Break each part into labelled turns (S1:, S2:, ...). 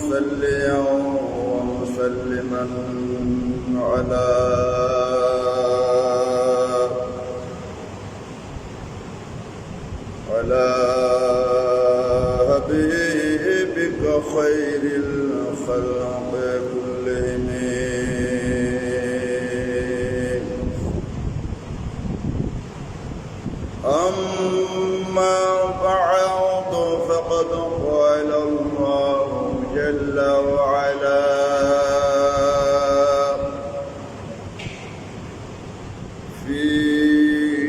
S1: ومصليا ومسلما على حبيبك خير الخلق كلهم. أما بعد فقد قال الله جل وعلا في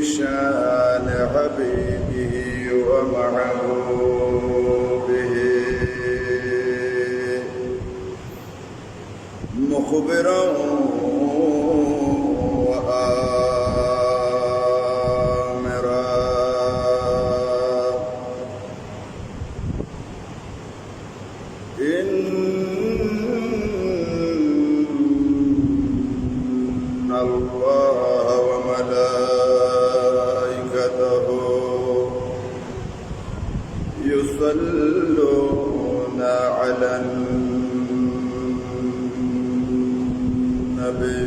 S1: شان حبيبه ومحبوبه مخبرا الله وملائكته يصلون على النبي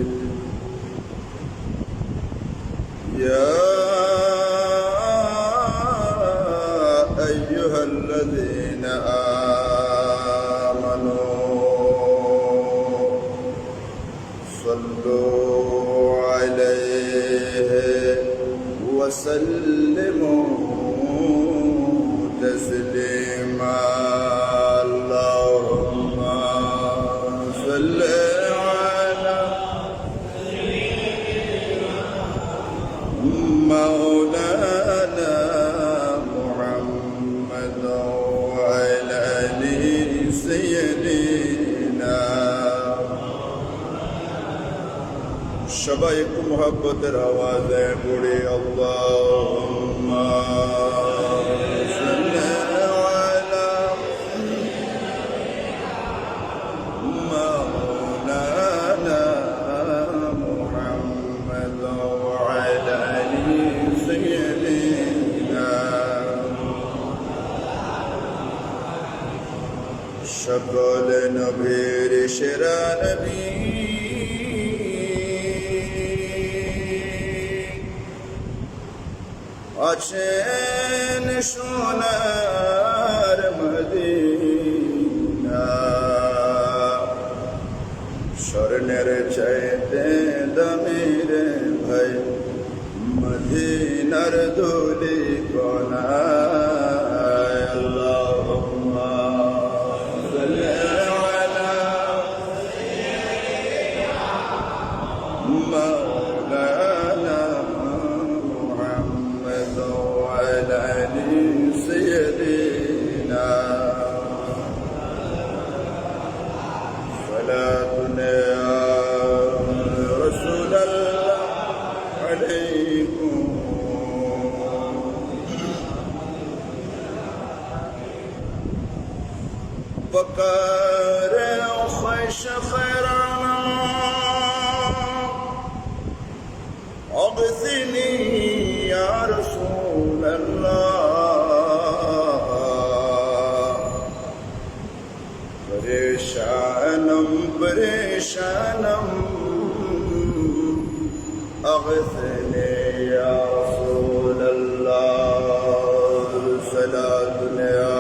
S1: يا أيها الذين آمنوا صلوا عليه وسلموا تسليما. اللهم صل على مولانا محمد وعلى آل سيدنا সবাই একটু মোহাব্বতের আওয়াজে পড়ি আল্লাহুম্মা সাল্লি আলা মাওলানা মুহাম্মদ ওয়া আলা আলি সাইয়্যিদিনা। সকল নবীর সেরা নবী আছেন সোনার মদিনা, স্বর্ণের চাইতে দামি রে ভাই মদিনার ধুলি কণা। আল্লাহুম্মা সাল্লি আলা মাওলানা سيدنا صلاتنا يا رسول الله عليكم بكر خيش خيرنا أغثني يا رسول الله پریشانم پریشانم اغثني يا رسول الله صلاتنا يا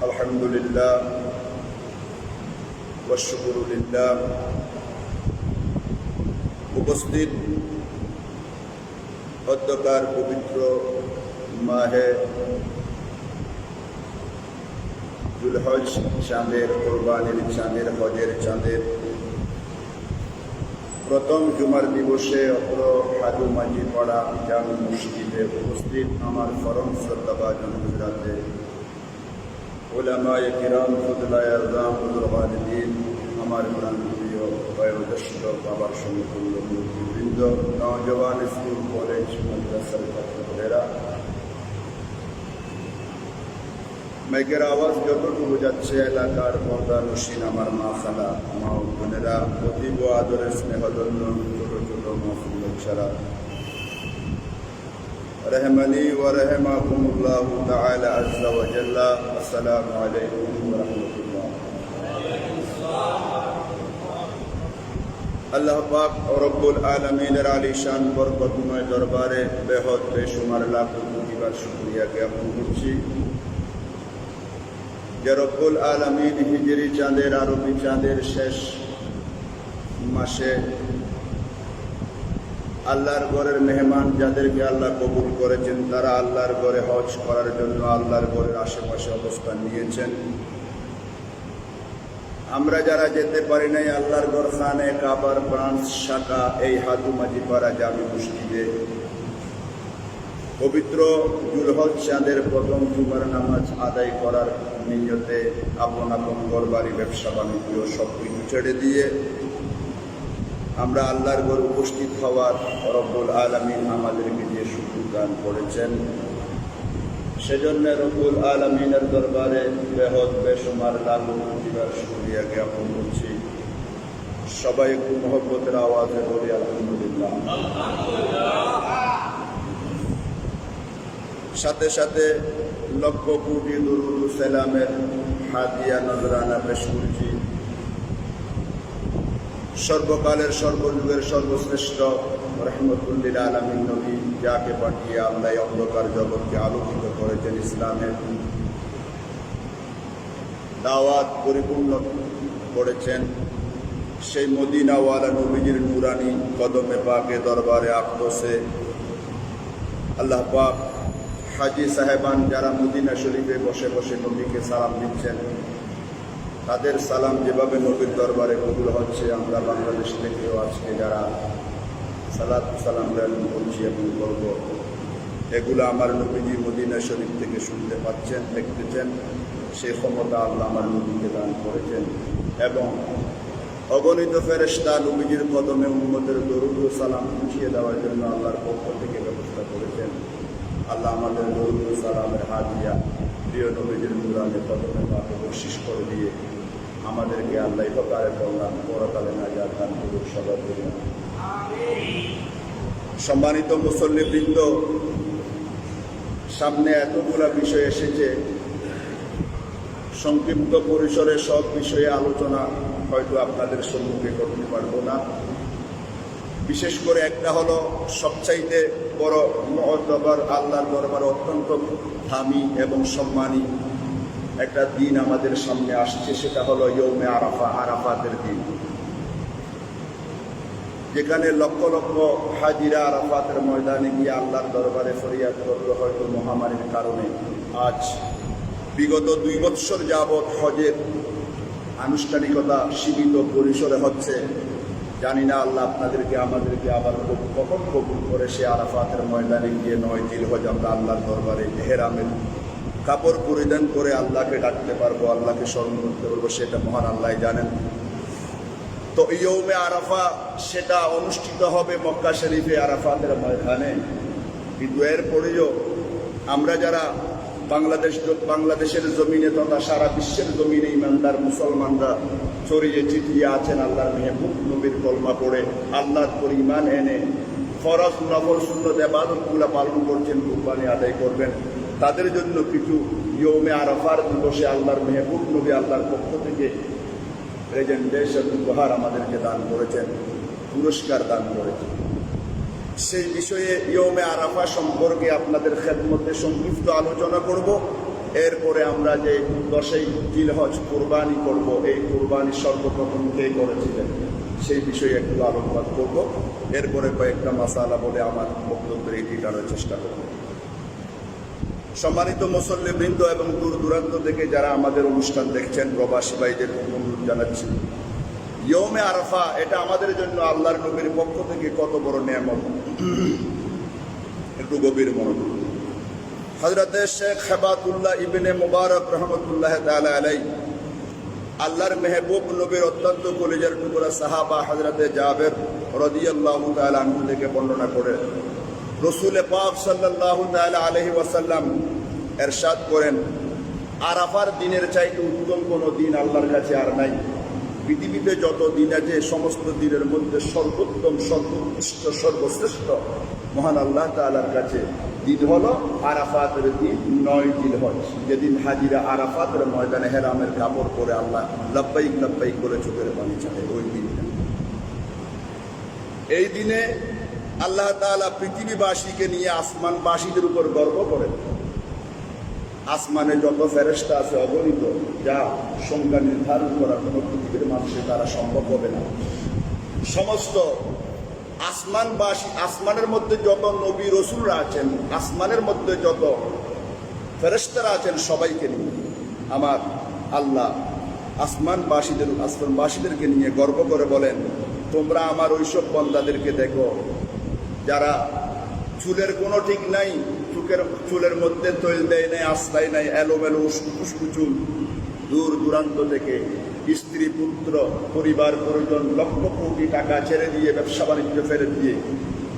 S1: الحمد لله والشكر لله। উপস্থিত অধ্যকার পবিত্র মাহে জুলহজ চাঁদের, কোরবানির চাঁদের, হজের চাঁদের প্রথম জুমার দিবসে অত্র হাজু মাঝিপাড়া জামে মসজিদে উপস্থিত আমার পরম শ্রদ্ধাভাজন গুজরাতে উলামায়ে কিরাম, ফুদলায়ে আযম, বুজুর্গান-ই-দ্বীন, আমার প্রাণপ্রিয় বয়োজ্যেষ্ঠ বাবার সমতুল্য মুরব্বিবৃন্দ, নওজওয়ান স্কুল, কলেজ, মাদ্রাসার ছাত্রছাত্রীরা, মাইকের আওয়াজ যতটুকু যাচ্ছে এলাকার পর্দানসীন আমার মা খালা, মা ও বোনেরা, অতীব আদরের স্নেহধন্য ছোট ছোট মাসুম ছাড়া। رحمني ورحمكم الله تعالى عز وجل. السلام عليكم ورحمة الله. আল্লাহ পাক রব্বুল আলামিনের আলিশান বরকতময় দরবারে বেহদ বেশুমার লাখ কোটিবার শুকরিয়া জ্ঞাপন করছি যে রব্বুল আলামিন হিজরি চাঁদের আরবি চাঁদের শেষ মাসে আল্লাহর ঘরের মেহমান যাদেরকে আল্লাহ কবুল করেছেন তারা আল্লাহর ঘরে হজ করার জন্য আল্লাহর ঘরের আশেপাশে অবস্থান নিয়েছেন। আমরা যারা যেতে পারি নাই আল্লাহর ঘর খানে কাবার ব্রাঞ্চ শাখা এই হাতুমাজিপাড়া জামি মসজিদে পবিত্র জুলহজ চাঁদের প্রথম জুমার নামাজ আদায় করার নিয়তে আপন আপন ঘর বাড়ি ব্যবসা বাণিজ্য সব কিছু ছেড়ে দিয়ে আমরা আল্লাহর ঘর উপস্থিত হওয়ার রব্বুল আলামিন আমাদেরকে যে সুযোগ দান করেছেন সেজন্য রব্বুল আলামিনের দরবারে বেহদ বেশুমার লাখ কোটিবার শুকরিয়া জ্ঞাপন করছি। সবাই একটু মহব্বতের আওয়াজে বলি আলহামদুলিল্লাহ। সাথে সাথে লক্ষ কোটি দুরূদ ও সালামের হাদিয়া নজরানা পেশ করছি সর্বকালের সর্বযুগের সর্বশ্রেষ্ঠ রহমতুল লিল আলামিন নবী যাকে পাঠিয়ে আল্লাহ অন্ধকার জগৎকে আলোকিত করেছেন, ইসলামের দাওয়াত পরিপূর্ণ করেছেন। সেই মদিনাওয়ালা নবীজির নূরানি কদমে পাকে দরবারে আকদসে আল্লাহ পাক হাজী সাহেবান যারা মদিনা শরীফে বসে বসে নবীকে সালাম দিচ্ছেন তাদের সালাম যেভাবে নবীর দরবারে কবুল হচ্ছে, আমরা বাংলাদেশ থেকেও আজকে যারা সালাত সালাম প্রেরণ করছি এবং করব, এগুলো আমার নবীজি মদিনা শরীফ থেকে শুনতে পাচ্ছেন, দেখতেছেন। সেই ক্ষমতা আল্লাহ আমার নবীকে দান করেছেন এবং অগণিত ফেরেশতা নবীজির কদমে উম্মতের দরুদ ও সালাম পৌঁছিয়ে দেওয়ার জন্য আল্লাহর পক্ষ থেকে ব্যবস্থা করেছেন। আল্লাহ আমাদের দরুদ ও সালামের হাদিয়া প্রিয় নবীজির নূরানি কদমে পাকে বর্ষিশ করে দিয়ে আমাদেরকে আল্লাহ ইহকালে কল্যাণ পরকালে নাজাত দান করুক সবার জন্য। সম্মানিত মুসল্লিবৃন্দ, সামনে এতগুলা বিষয় এসেছে, সংক্ষিপ্ত পরিসরে সব বিষয়ে আলোচনা হয়তো আপনাদের সম্মুখে করতে পারবো না। বিশেষ করে একটা হলো সবচাইতে বড় মুআতাবার আল্লাহর দরবারে অত্যন্ত দামি এবং সম্মানী একটা দিন আমাদের সামনে আসছে, সেটা হলো ইয়ৌমে আরাফা, আরাফাতের দিন, যেখানে লক্ষ লক্ষ হাজিরা আরাফাতের ময়দানে গিয়ে আল্লাহর দরবারে ফরিয়াদ করলো। হয়তো মহামারীর কারণে আজ বিগত 2 বৎসর যাবৎ হজের আনুষ্ঠানিকতা সীমিত পরিসরে হচ্ছে। জানি না আল্লাহ আপনাদেরকে আমাদেরকে আবার কখন কবুল করে সে আরাফাতের ময়দানে গিয়ে 9 জিলহজ আমরা আল্লাহর দরবারে ইহরামের কাপড় পরিধান করে আল্লাহকে ডাকতে পারবো, আল্লাহকে স্মরণ করতে পারবো, সেটা মহান আল্লাহ জানেন। তো ইয়ৌমে আরাফা সেটা অনুষ্ঠিত হবে মক্কা শরীফে আরাফাতের ময়দানে। কিন্তু এরপরেও আমরা যারা বাংলাদেশের জমিনে তথা সারা বিশ্বের জমিনে ইমানদার মুসলমানরা ছড়িয়ে ছিটিয়ে আছেন, আল্লাহর মেহবুব নবীর কলমা পড়ে আল্লাহর পর ঈমান এনে ফরজ নফল সুন্নত ইবাদতগুলো পালন করছেন, কুরবানি আদায় করবেন, তাদের জন্য কিছু ইয়ৌমে আরাফার দিবসে আল্লাহর মেহবুব নবী আল্লাহর পক্ষ থেকে প্রেজেন্টেশন উপহার আমাদেরকে দান করেছেন, পুরস্কার দান করেছেন। সেই বিষয়ে ইয়ৌমে আরাফা সম্পর্কে আপনাদের খেদমতে সংক্ষিপ্ত আলোচনা করব। এরপরে আমরা যে 10ই জিলহজ কোরবানি করব, এই কোরবানি সর্বপ্রথম কে করেছিলেন সেই বিষয়ে একটু আলোকপাত করব। এরপরে কয়েকটা মাসালা বলে আমার বক্তব্যের এটি টানার চেষ্টা করব। সম্মানিত মুসল্লিবৃন্দ এবং দূর দূরান্ত থেকে যারা আমাদের অনুষ্ঠান দেখছেন, প্রবাসী ভাইদের অনুরোধ জানাচ্ছি, ইয়ৌমে আরাফা এটা আমাদের জন্য আল্লাহর নবীর পক্ষ থেকে কত বড় নিয়ামত, একটু গভীর মনোযোগ। হযরত শেখ হেবাতুল্লাহ ইবনে মুবারক রহমতুল্লাহ তাআলা আলাইহি আল্লাহর মেহবুব নবীর অত্যন্ত কলিজার টুকরা সাহাবা হযরত জাবের রাদিয়াল্লাহু তাআলা আনহু থেকে বর্ণনা করে রাসূল পাক সাল্লাল্লাহু তাআলা আলাইহি ওয়াসাল্লাম ইরশাদ করেন, আরাফার দিনের চাইতে উত্তম কোনো দিন আল্লাহর কাছে আর নাই। পৃথিবীতে যত দিন আছে সমস্ত দিনের মধ্যে সর্বোত্তম, সর্বোৎকৃষ্ট, সর্বশ্রেষ্ঠ মহান আল্লাহ তাআলার কাছে দিন হলো আরাফাতের দিন, 9 জিলহজ, যেদিন হাজিরা আরাফাতের ময়দানে হেরামের কাপড় পরে আল্লাহ লাব্বাইক লাব্বাইক করে চোখের পানি ছাড়ে ওই দিনটা। এই দিনে আল্লাহ তাআলা পৃথিবীবাসীকে নিয়ে আসমানবাসীদের উপর গর্ব করেন। আসমানে যত ফেরেশতা আছে অগণিত, যা সংখ্যা নির্ধারণ করা কোনো পৃথিবীর মানুষের দ্বারা সম্ভব হবে না। সমস্ত আসমানবাসী, আসমানের মধ্যে যত নবী রসুলরা আছেন, আসমানের মধ্যে যত ফেরেশতারা আছেন, সবাইকে নিয়ে আমার আল্লাহ আসমানবাসীদেরকে নিয়ে গর্ব করে বলেন, তোমরা আমার ওইসব বান্দাদেরকে দেখো যারা চুলের কোনো ঠিক নাই, চুলের মধ্যে তৈল দেয় নাই, আশ্রয় নাই, এলোমেলো উস্কু চুল, দূর দূরান্ত থেকে স্ত্রী, পুত্র, পরিবার, পরিজন, লক্ষ কোটি টাকা ছেড়ে দিয়ে, ব্যবসা বাণিজ্য ফেলে দিয়ে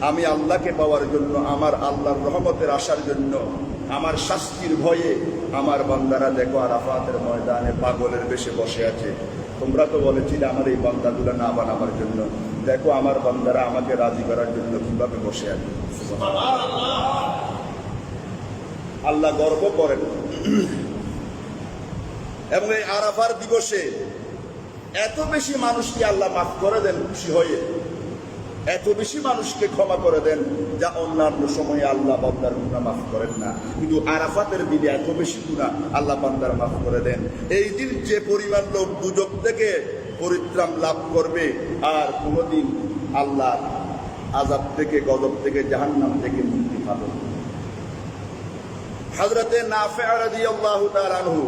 S1: আমি আল্লাহকে পাওয়ার জন্য, আমার আল্লাহর রহমতের আসার জন্য, আমার শাস্তির ভয়ে আমার বান্দারা দেখো আরাফাতের ময়দানে পাগলের বেশে বসে আছে। তোমরা তো বলেছিলে আমার এই বান্দাগুলো না বানাবার জন্য, দেখো আমার বান্দারা আমাকে রাজি করার জন্য কিভাবে বসে আছে। আল্লাহ গর্ব করেন। এবং এই আরাফার দিবসে এত বেশি মানুষকে আল্লাহ মাফ করে দেন খুশি হয়ে, এত বেশি মানুষকে ক্ষমা করে দেন যা অন্যান্য সময়ে আল্লাহ বান্দার গুনাহ মাফ করেন না, কিন্তু আরাফাতের দিনে এত বেশি গুনাহ আল্লাহ বান্দার মাফ করে দেন। এই দিন যে পরিমাণ লোক দুজক থেকে পরিত্রাণ লাভ করবে আর কোনোদিন আল্লাহ আযাব থেকে, গজব থেকে, জাহান্নাম থেকে মুক্তি পাবে। হযরতে নাফি' রাদিয়াল্লাহু তাআলা আনহু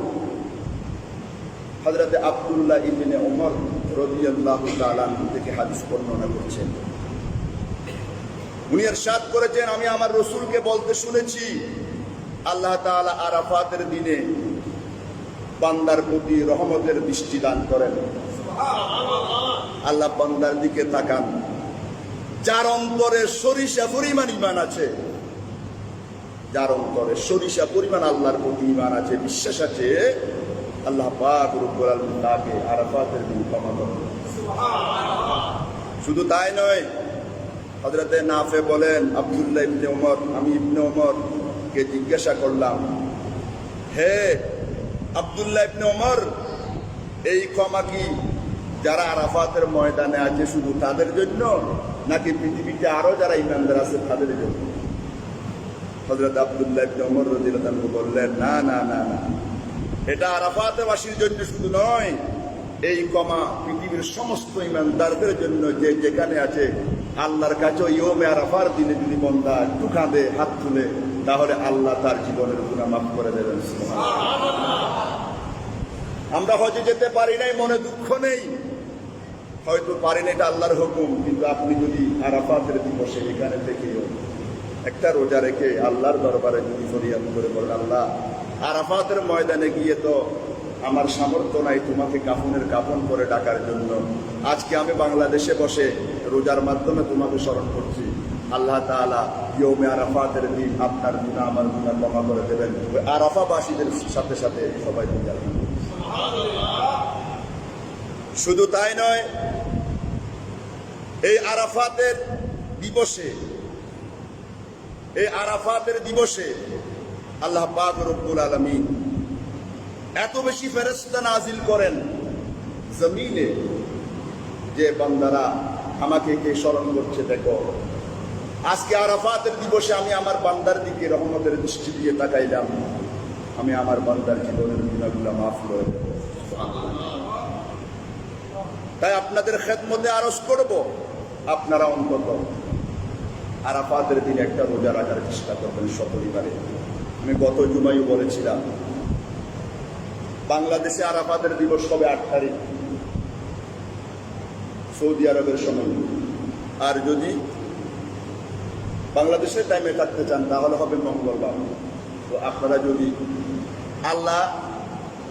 S1: হযরতে আব্দুল্লাহ ইবনে ওমর রাদিয়াল্লাহু তাআলা আনহু থেকে হাদিস বর্ণনা করছেন। উনি ইরশাদ করেছেন, আমি আমার রাসূলকে বলতে শুনেছি, আল্লাহ তাআলা আরাফাতের দিনে বান্দার প্রতি রহমতের দৃষ্টি দান করেন। আল্লাহ বান্দার দিকে তাকান, যার অন্তরে সরিষা পরিমাণ ঈমান আছে, যার অন্তরে সরিষা পরিমাণ আল্লাহর প্রতি ঈমান আছে, বিশ্বাস আছে, আল্লাহ পাক রব্বুল আলামিন তাকে আরাফাতের দিন ক্ষমা করেন। শুধু তাই নয়, হযরতে নাফে বলেন, আব্দুল্লাহ ইবনে ওমর, আমি ইবনে ওমরকে জিজ্ঞাসা করলাম, হে আব্দুল্লাহ ইবনে ওমর, এই ক্ষমা কি যারা আরাফাতের ময়দানে আছে শুধু তাদের জন্য, নাকি পৃথিবীতে আরো যারা ঈমানদার আছে তাদের জন্য? হযরত আব্দুল্লাহ ইবনে ওমর রাদিয়াল্লাহু আনহু বললেন, না না না না, এটা আরাফাতবাসীর জন্য শুধু নয়, এই ক্ষমা পৃথিবীর সমস্ত ঈমানদারদের জন্য, যে যেখানে আছে। আল্লাহর কাছে ইয়ৌমে আরাফার দিনে যদি বান্দা একটু কাঁদে, হাত তুলে, তাহলে আল্লাহ তার জীবনের গুনাহ মাফ করে দেবেন। আমরা হজে যেতে পারি নাই, মনে দুঃখ নেই, হয়তো পারি না, এটা আল্লাহর হুকুম, কিন্তু আপনি যদি আরাফাতের দিবসে এখানে থেকেও একটা রোজা রেখে আল্লাহর দরবারে যদি ফরিয়াদ করে বলেন, আল্লাহ আরাফাতের ময়দানে গিয়ে তো আমার সামর্থ্য নাই তোমাকে কাফনের কাফন করে ডাকার জন্য, আজকে আমি বাংলাদেশে বসে রোজার মাধ্যমে তোমাকে স্মরণ করছি, আল্লাহ তাআলা ইয়ৌমে আরাফাতের দিন আপনার গুনাহ আমার গুনাহ ক্ষমা করে দেবেন। আরাফাবাসীদের সাথে সাথে সবাই বলে আলহামদুলিল্লাহ। শুধু তাই নয়, এই আরাফাতের দিবসে আল্লাহ পাক রব্বুল আলামিন এত বেশি ফেরেশতা নাজিল করেন জমিনে, যে বান্দারা আমাকে কে স্মরণ করছে, দেখো আজকে আরাফাতের দিবসে আমি আমার বান্দার দিকে রহমতের দৃষ্টি দিয়ে তাকাইলাম, আমি আমার বান্দার জীবনের গুনাহগুলো মাফ করে দেব। তাই আপনাদের খেদমতে আরজ করব, আপনারা অন্তত আরাফাতের দিন একটা রোজা রাখার চেষ্টা করবেন সপরিবারে। আমি গত জুমায় বলেছিলাম, বাংলাদেশে আরাফাতের দিবস হবে 8 তারিখ সৌদি আরবের সময়, আর যদি বাংলাদেশের টাইমে থাকতে চান তাহলে হবে মঙ্গলবার। তো আপনারা যদি আল্লাহ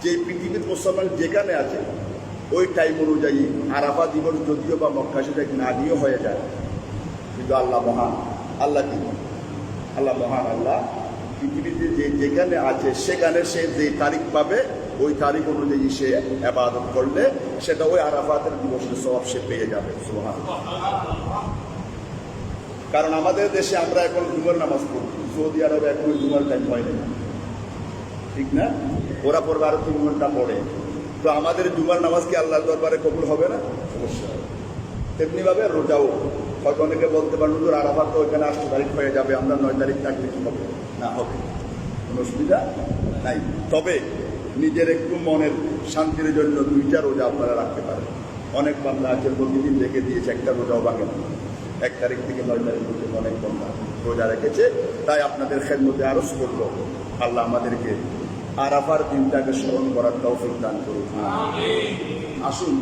S1: যে পৃথিবীর মুসলমান যেখানে আছে ওই টাইম অনুযায়ী আরাফা দিবস যদিও বা মক্কা শরীফে না গিয়েও হয়ে যায়, কিন্তু আল্লাহ মহান, আল্লাহ কি আল্লাহ মহান, আল্লাহ পৃথিবীতে যে যেখানে আছে সেখানে সে যে তারিখ পাবে ওই তারিখ অনুযায়ী সে ইবাদত করলে সেটা ওই আরাফাতের দিবসের সওয়াব সে পেয়ে যাবে। সুবহানাল্লাহ। কারণ আমাদের দেশে আমরা এখন জুমার নামাজ পড়ি, সৌদি আরবে এখন জুমার টাইম হয় না, ঠিক না? ওরা পড়বে আরো 3 ঘন্টা পড়ে। তো আমাদের জুমার নামাজ কি আল্লাহর দরবারে কবুল হবে না? অবশ্যই। তেমনিভাবে রোজাও, হয়তো অনেকে বলতে পারেন হুজুর আরাফাত তো ওইখানে 8 তারিখ হয়ে যাবে, আমরা 9 তারিখ থাকলে কি হবে? না, হবে, কোনো অসুবিধা নাই। তবে নিজের একটু মনের শান্তির জন্য 2টা রোজা আপনারা রাখতে পারেন। অনেক বান্দা আছে প্রতিদিন রেখে দিয়েছে, একটা রোজাও ভাঙে না। 1 তারিখ থেকে 9 তারিখ পর্যন্ত অনেক বান্দা রোজা রেখেছে। তাই আপনাদের খেদমতে আরজ করল, আল্লাহ আমাদেরকে আরাফার দিনটাকে স্মরণ করার তৌফিক দান করুন। আসুন,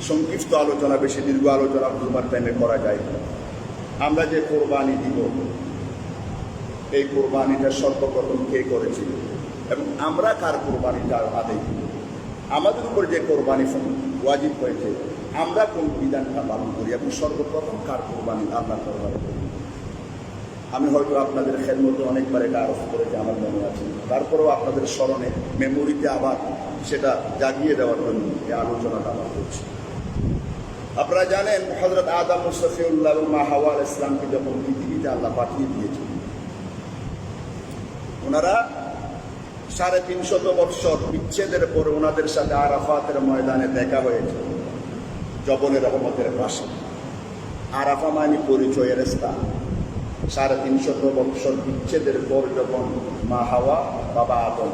S1: সংক্ষিপ্ত আলোচনা, বেশি দীর্ঘ আলোচনা জুমার টাইমে করা যায়। আমরা যে কোরবানি দিব, এই কোরবানিটা সর্বপ্রথম কে করেছিল এবং আমরা কার কোরবানিটা আদায় দিব? আমাদের উপর যে কোরবানি ওয়াজিব হয়েছে, আমরা কোন বিধানটা পালন করি এবং সর্বপ্রথম কার কোরবানি আল্লাহ দরবারে করি? আমি হয়তো আপনাদের খেদমতে অনেকবার এটা আরোপ করেছি, আমার মনে আছে। তারপরেও আপনাদের স্মরণে, মেমোরিতে আবার সেটা জাগিয়ে দেওয়ার জন্য এই আলোচনাটা আমরা করছি। আপনারা জানেন হযরত আদম মুস্তাফিউল্লাহ এবং মা হাওয়া আলাইহিস সালামকে যখন পৃথিবীতে আল্লাহ পাঠিয়ে দিয়েছেন, ওনারা 350 বৎসর বিচ্ছেদের পরে ওনাদের সাথে আরাফাতের ময়দানে দেখা হয়েছে, জবলে রহমতের পাশে। আরাফা মানে পরিচয়ের স্থান। 350 বৎসর বিচ্ছেদের পর যখন মা হাওয়া, বাবা আদম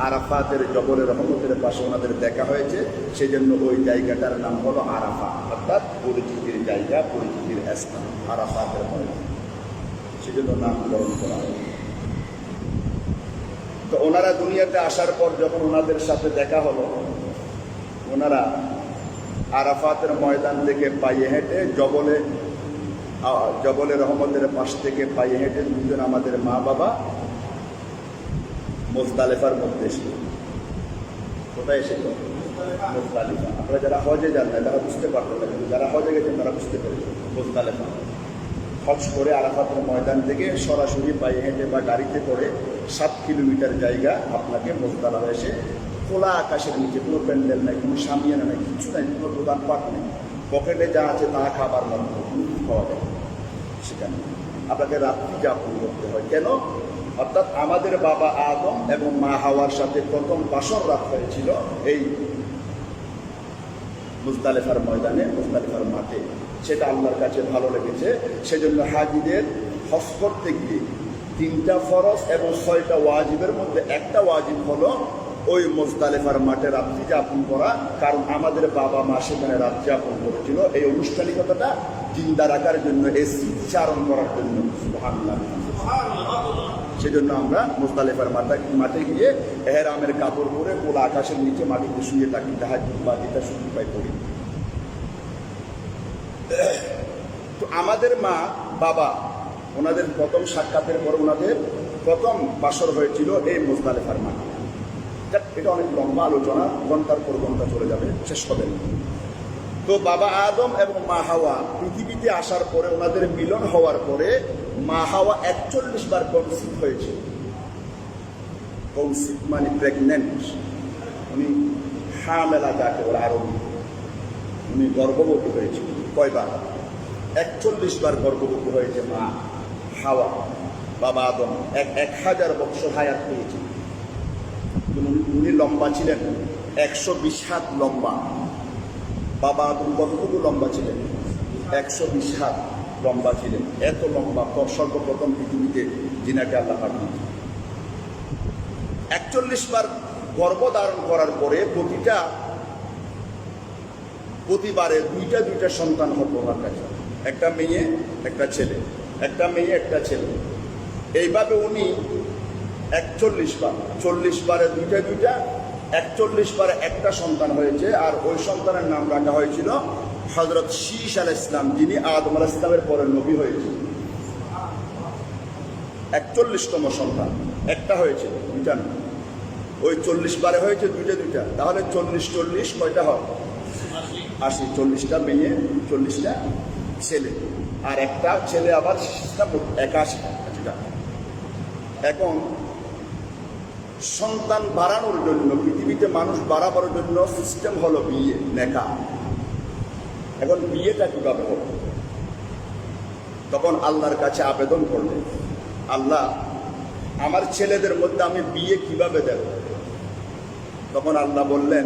S1: আরাফাতের জবলে রহমতের পাশে ওনাদের দেখা হয়েছে, সেজন্য ওই জায়গাটার নাম হলো আরাফা, অর্থাৎ পরিচিতির জায়গা, পরিচিতির স্থান, আরাফাতের ময়দান, সেজন্য নামকরণ করা হয়। তো ওনারা দুনিয়াতে আসার পর যখন ওনাদের সাথে দেখা হলো, ওনারা আরাফাতের ময়দান থেকে পায়ে হেঁটে জবলে রহমতের পাশ থেকে পায়ে হেঁটে দুজন আমাদের মা বাবা মুজদালিফার মধ্যে এসে, কোথায় এসেছিল? মুজদালিফা। আপনারা যারা হজে যান না তারা বুঝতে পারবেন না, কিন্তু যারা হজে গেছেন তারা বুঝতে পেরেছেন। মুজদালিফা হজ করে আরাফাতের ময়দান থেকে সরাসরি পায়ে হেঁটে বা গাড়িতে করে 7 কিলোমিটার জায়গা আপনাকে মুজদালিফা এসে, খোলা আকাশের নিচে, কোনো প্যান্ডেল নাই, কোনো সামিয়ানা নাই, কিছু নাই, কোনো দোকানপাট নেই, পকেটে যা আছে তা খাবার মাত্র খাওয়া যায়। সেখানে আপনাকে রাত্রি যাপন করতে হয়। কেন? অর্থাৎ আমাদের বাবা আদম এবং মা হাওয়ার সাথে প্রথম বাসর রাত হয়েছিল এই মুজদালিফার ময়দানে, মুজদালিফার মাঠে। সেটা আল্লাহর কাছে ভালো লেগেছে। সেজন্য হাজিদের হজ করতে গিয়ে 3টা ফরজ এবং 6টা ওয়াজিবের মধ্যে একটা ওয়াজিব হলো ওই মুজদালিফার মাঠে রাত্রি যাপন করা। কারণ আমাদের বাবা মা সেখানে রাত যাপন করেছিল, এই আনুষ্ঠানিকতাটা জিন্দা রাখার জন্য, এই স্মৃতিচারণ করার জন্য। সুবহানাল্লাহ। সেজন্য আমরা মুজদালিফার মাঠে গিয়ে এহরামের কাপড় পরে খোলা আকাশের নিচে মাটিতে শুয়ে থাকি, তাহাজ্জুদ বা যেটা সুযোগ পাই করি। তো আমাদের মা বাবা, ওনাদের প্রথম সাক্ষাতের পর ওনাদের প্রথম বাসর হয়েছিল এই মুজদালিফার মাঠে। এটা অনেক লম্বা আলোচনা, ঘন্টার পর ঘন্টা চলে যাবে, শেষ হবে না। তো বাবা আদম এবং মা হাওয়া পৃথিবীতে আসার পরে, ওনাদের মিলন হওয়ার পরে মা হাওয়া 41 বার কনসিভ হয়েছে। কনসিভ মানে প্রেগনেন্ট, উনি হামেলা যাকে বলে আরবি, উনি গর্ভবতী হয়েছিল। কয়বার? 41 বার গর্ভবতী হয়েছে মা হাওয়া। বাবা আদম 1000 বছর হায়াত পেয়েছে। উনি লম্বা ছিলেন 120 হাত লম্বা। বাবা আদম কতটুকু লম্বা ছিলেন? 120 হাত লম্বা ছিলেন। এত লম্বা সর্বপ্রথম পৃথিবীতে যিনাকে আল্লাহ পাঠিয়েছেন। 41 বার গর্ভধারণ করার পরে প্রতিবারে 2টা সন্তান হতো ওনার কাছে, একটা মেয়ে একটা ছেলে, একটা মেয়ে একটা ছেলে। এইভাবে উনি 41 বার, 40 বারে 2টা, 41 বারে একটা সন্তান হয়েছে। আর ওই সন্তানের নাম রাখা হয়েছিল হযরত শীশ আলাইহিস সালাম, যিনি আদম আলাইহিস সালামের পরে নবী হয়েছে। 41তম সন্তান একটা হয়েছে, 2টা না। ওই 40 বারে হয়েছে 2টা, তাহলে 40 কয়টা হয়? 80। 40টা মেয়ে, 40টা ছেলে, আর একটা ছেলে আবার 81। এখন সন্তান বাড়ানোর জন্য, পৃথিবীতে মানুষ বাড়াবার জন্য সিস্টেম হলো বিয়ে, নেকাহ। এখন বিয়েটা কিভাবে হবে? তখন আল্লাহর কাছে আবেদন করলেন, আল্লাহ, আমার ছেলেদের মধ্যে আমি বিয়ে কিভাবে দেব? তখন আল্লাহ বললেন,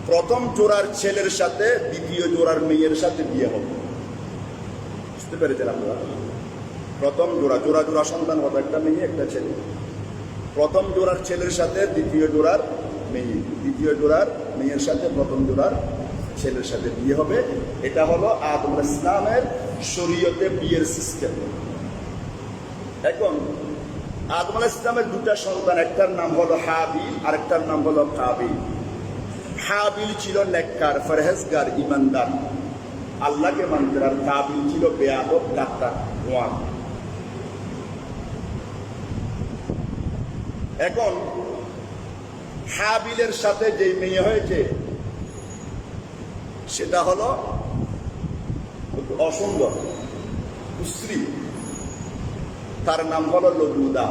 S1: প্রথম জোড়ার ছেলের সাথে দ্বিতীয় জোড়ার মেয়ের সাথে বিয়ে হবে। বুঝতে পেরেছেন আপনারা? প্রথম জোড়া জোড়া জোড়া সন্তান হবে, একটা মেয়ে একটা ছেলে। প্রথম জোড়ার ছেলের সাথে দ্বিতীয় জোড়ার মেয়ে, দ্বিতীয় জোড়ার মেয়ের সাথে প্রথম জোড়ার ছেলের সাথে বিয়ে হবে। এটা হলো আদম আলাইহিস সালামের শরীয়তে বিয়ের সিস্টেম। এখন আদম আলাইহিস সালামের দুটা সন্তান, একটার নাম হলো হাবিল আর একটার নাম হলো কাবিল। হাবিল ছিল নেককার, ফরহেজগার, ইমানদার, আল্লাহকে মানতেন, আর কাবিল ছিল বেয়াদব, গাদ্দার, গোয়ান। এখন হাবিলের সাথে যে মেয়ে হয়েছে সেটা হলো অসুন্দর, কুশ্রী, তার নাম হলো লবুদা।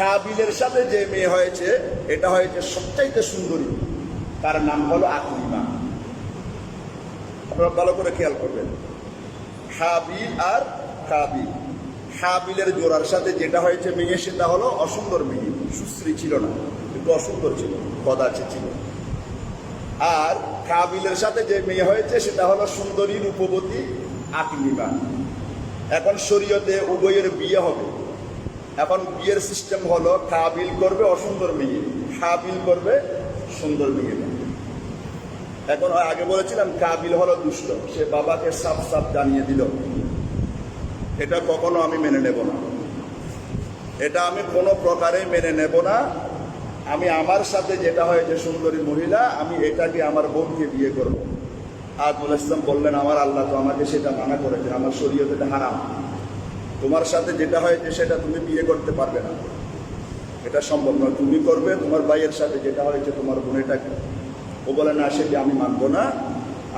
S1: কাবিলের সাথে যে মেয়ে হয়েছে এটা হয়েছে সবচাইতে সুন্দরী, তার নাম হলো আকলিমা। আপনারা ভালো করে খেয়াল করবেন, হাবিল আর কাবিল। হাবিলের জোড়ার সাথে যেটা হয়েছে মেয়ে সেটা হলো অসুন্দর মেয়ে, সুশ্রী ছিল না, একটু অসুন্দর ছিল, কদাচে ছিল। আর কাবিলের সাথে যে মেয়ে হয়েছে সেটা হলো সুন্দরী, রূপবতী, আকলিমা। এখন শরীয়তে উভয়ের বিয়ে হবে। এখন বিয়ের সিস্টেম হলো কাবিল করবে অসুন্দর মেয়ে, হাবিল করবে সুন্দর মেয়ে। এখন আগে বলেছিলাম কাবিল হলো দুষ্ট, সে বাবাকে সাফ সাফ জানিয়ে দিল, এটা কখনো আমি মেনে নেব না, এটা আমি কোনো প্রকারে মেনে নেব না। আমি আমার সাথে যেটা হয়েছে সুন্দরী মহিলা, আমি এটাকে আমার বোনকে বিয়ে করব। আদম আলাইহিস সালাম বললেন, আমার আল্লাহ তো আমাকে সেটা মানা করেছেন, আমার শরীয়তে এটা হারাম, তোমার সাথে যেটা হয়েছে সেটা তুমি বিয়ে করতে পারবে না, এটা সম্ভব নয়, তুমি করবে তোমার ভাইয়ের সাথে যেটা হয়েছে তোমার বোনেটাকে। ও বলে, না, সেটা আমি মানবো না,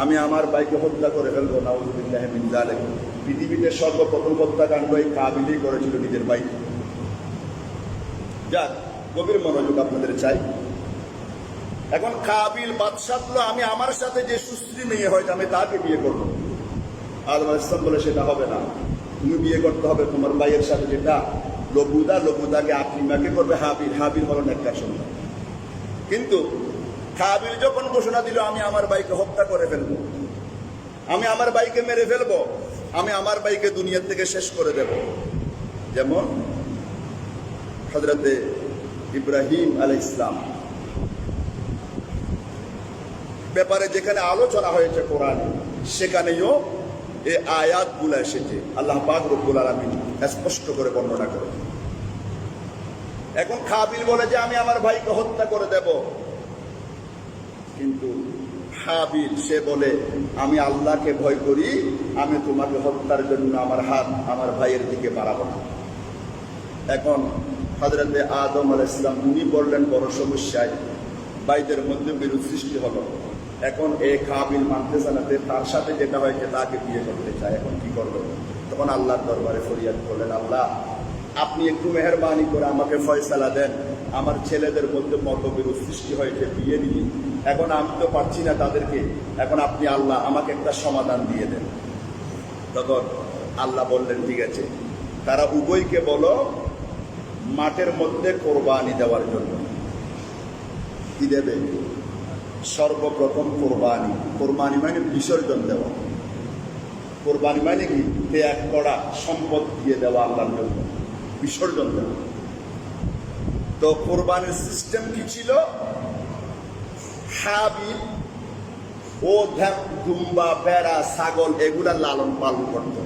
S1: আমি আমার ভাইকে হত্যা করে ফেলবো। নাউযুবিল্লাহি মিন যালিক। পৃথিবীতে সর্বপ্রথম হত্যাকাণ্ড এই কাবিলই করেছিল নিজের ভাইকে। যাক, গভীর মনোযোগ আপনাদের চাই। এখন কাবিল বাদশা বলল, আমি আমার সাথে যে সুশ্রী মেয়ে হয়েছে আমি তাকে বিয়ে করবো। আদম আলাইহিস সালাম বলে, সেটা হবে না, তুমি বিয়ে করতে হবে তোমার ভাইয়ের সাথে যেটা লবুদা, লবুদাকে আকলিমাকে করবে হাবিল, হাবিল হলো নেককার সন্তান। কিন্তু কাবিল যখন ঘোষণা দিল, আমি আমার ভাইকে হত্যা করে ফেলবো, আমি আমার ভাইকে মেরে ফেলবো, আমি আমার ভাইকে দুনিয়া থেকে শেষ করে দেব, যেমন হযরতে ইব্রাহিম আলাইহিস সালাম ব্যাপারে যেখানে আলোচনা হয়েছে কোরআনে, সেখানেও এই আয়াতগুলো এসেছে, আল্লাহ পাক রব্বুল আলামিন স্পষ্ট করে বর্ণনা করে। এখন কাবিল বলে যে আমি আমার ভাইকে হত্যা করে দেব, কিন্তু হাবিল সে বলে, আমি আল্লাহকে ভয় করি, আমি তোমাকে হত্যার জন্য আমার হাত আমার ভাইয়ের দিকে বাড়াবো না। এখন হযরতে আদম আলাইহিস সালাম উনি বললেন বড় সমস্যায়, ভাইদের মধ্যে বিরোধ সৃষ্টি হলো। এখন এই কাবিল মানতেছে না, তার সাথে যেটা হয়েছে তাকে বিয়ে করতে চায়, এখন কি করবে? তখন আল্লাহর দরবারে ফরিয়াদ করলেন, আল্লাহ, আপনি একটু মেহেরবানি করে আমাকে ফয়সালা দেন, আমার ছেলেদের মধ্যে মতবিরোধ সৃষ্টি হয়েছে বিয়ে নিয়ে, এখন আমি তো পারছি না তাদেরকে, এখন আপনি আল্লাহ আমাকে একটা সমাধান দিয়ে দেন। তখন আল্লাহ বললেন, ঠিক আছে, তারা উভয়কে বলো মাঠের মধ্যে কোরবানি দেওয়ার জন্য। কি দেবে? সর্বপ্রথম কোরবানি। কোরবানি মানে বিসর্জন দেওয়া। কোরবানি মানে কি? ত্যাগ করা, সম্পদ দিয়ে দেওয়া আল্লাহর জন্য, বিসর্জন দেওয়া। তো কোরবানির সিস্টেম কি ছিল? হাবিল ও দুম্বা, ভেড়া, ছাগল এগুলা লালন পালন করত,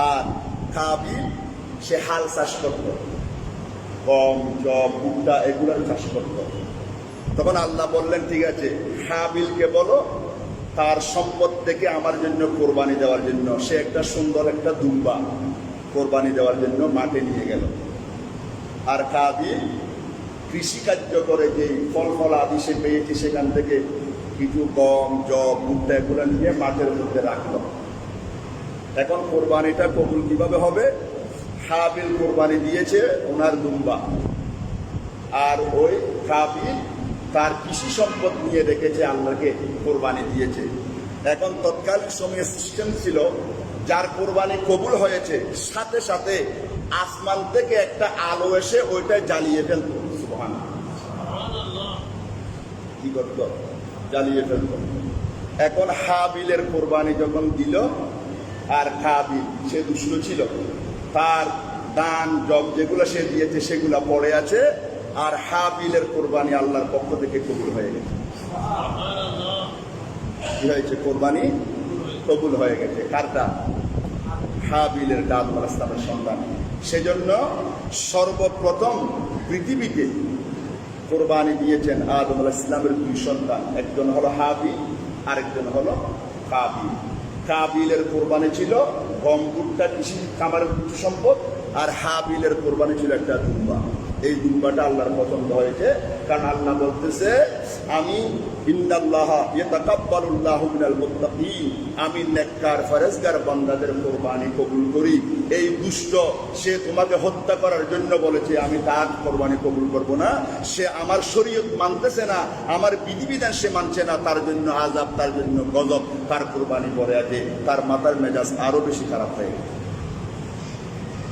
S1: আর কাবিল সে হাল চাষ করত, গম, জব, ভুট্টা এগুলার চাষ করত। তখন আল্লাহ বললেন, ঠিক আছে, হাবিলকে বলো তার সম্পদ থেকে আমার জন্য কোরবানি দেওয়ার জন্য। সে একটা সুন্দর একটা দুম্বা কোরবানি দেওয়ার জন্য মাঠে নিয়ে গেল। আর কাবিল কৃষিকার্য করে যে ফল আদি সে পেয়েছে সেখান থেকে কিছু গম, জব, ভুট্টা এগুলো নিয়ে মাঠের মধ্যে রাখলো। এখন কোরবানিটা কবুল কিভাবে হবে? হাবিল কোরবানি দিয়েছে ওনার দুম্বা, আর ওই হাবিল তার কৃষি সম্পদ নিয়ে রেখেছে আল্লাহকে কোরবানি দিয়েছে। এখন তৎকালীন সময়ে সিস্টেম ছিল, যার কোরবানি কবুল হয়েছে সাথে সাথে আসমান থেকে একটা আলো এসে ওইটা জ্বালিয়ে ফেলত। সুবহানাল্লাহ। কি করত? জ্বালিয়ে ফেলত। এখন হাবিলের কোরবানি যখন দিল, আর হাবিল সে দুষ্ট ছিল, তার দান জব যেগুলো সে দিয়েছে সেগুলো পড়ে আছে, আর হাবিলের কোরবানি আল্লাহর পক্ষ থেকে কবুল হয়ে গেছে। কি হয়েছে? কোরবানি কবুল হয়ে গেছে। কারটা? হাবিলের, আদম আলাইহিস সালামের সন্তান। সেজন্য সর্বপ্রথম পৃথিবীতে কোরবানি দিয়েছেন আদম আলাইহিস সালামের দুই সন্তান, একজন হলো হাবিল, আরেকজন হলো কাবিল। কাবিলের কোরবানি ছিল গম ভুট্টা কৃষি খামারের উচ্চ সম্পদ, আর হাবিলের কোরবানি ছিল একটা দুম্বা। এই দুম্বাটা আল্লাহর পছন্দ হয়েছে, কারণ আল্লাহ বলতেছে, আমি ইন্নাল্লাহা ইয়াতাকাব্বালুল্লাহু মিনাল মুত্তাকিন, আমি নেককার ফরেজগার বান্দাদের কোরবানি কবুল করি। এই দুষ্ট সে তোমাকে হত্যা করার জন্য বলেছে, আমি তার কোরবানি কবুল করব না। সে আমার শরীয়ত মানতেছে না, আমার বিধিবিধান সে মানছে না, তার জন্য আযাব, তার জন্য গজব, তার কোরবানি পড়ে আছে। তার মাথার মেজাজ আরো বেশি খারাপ হয়ে গেছে।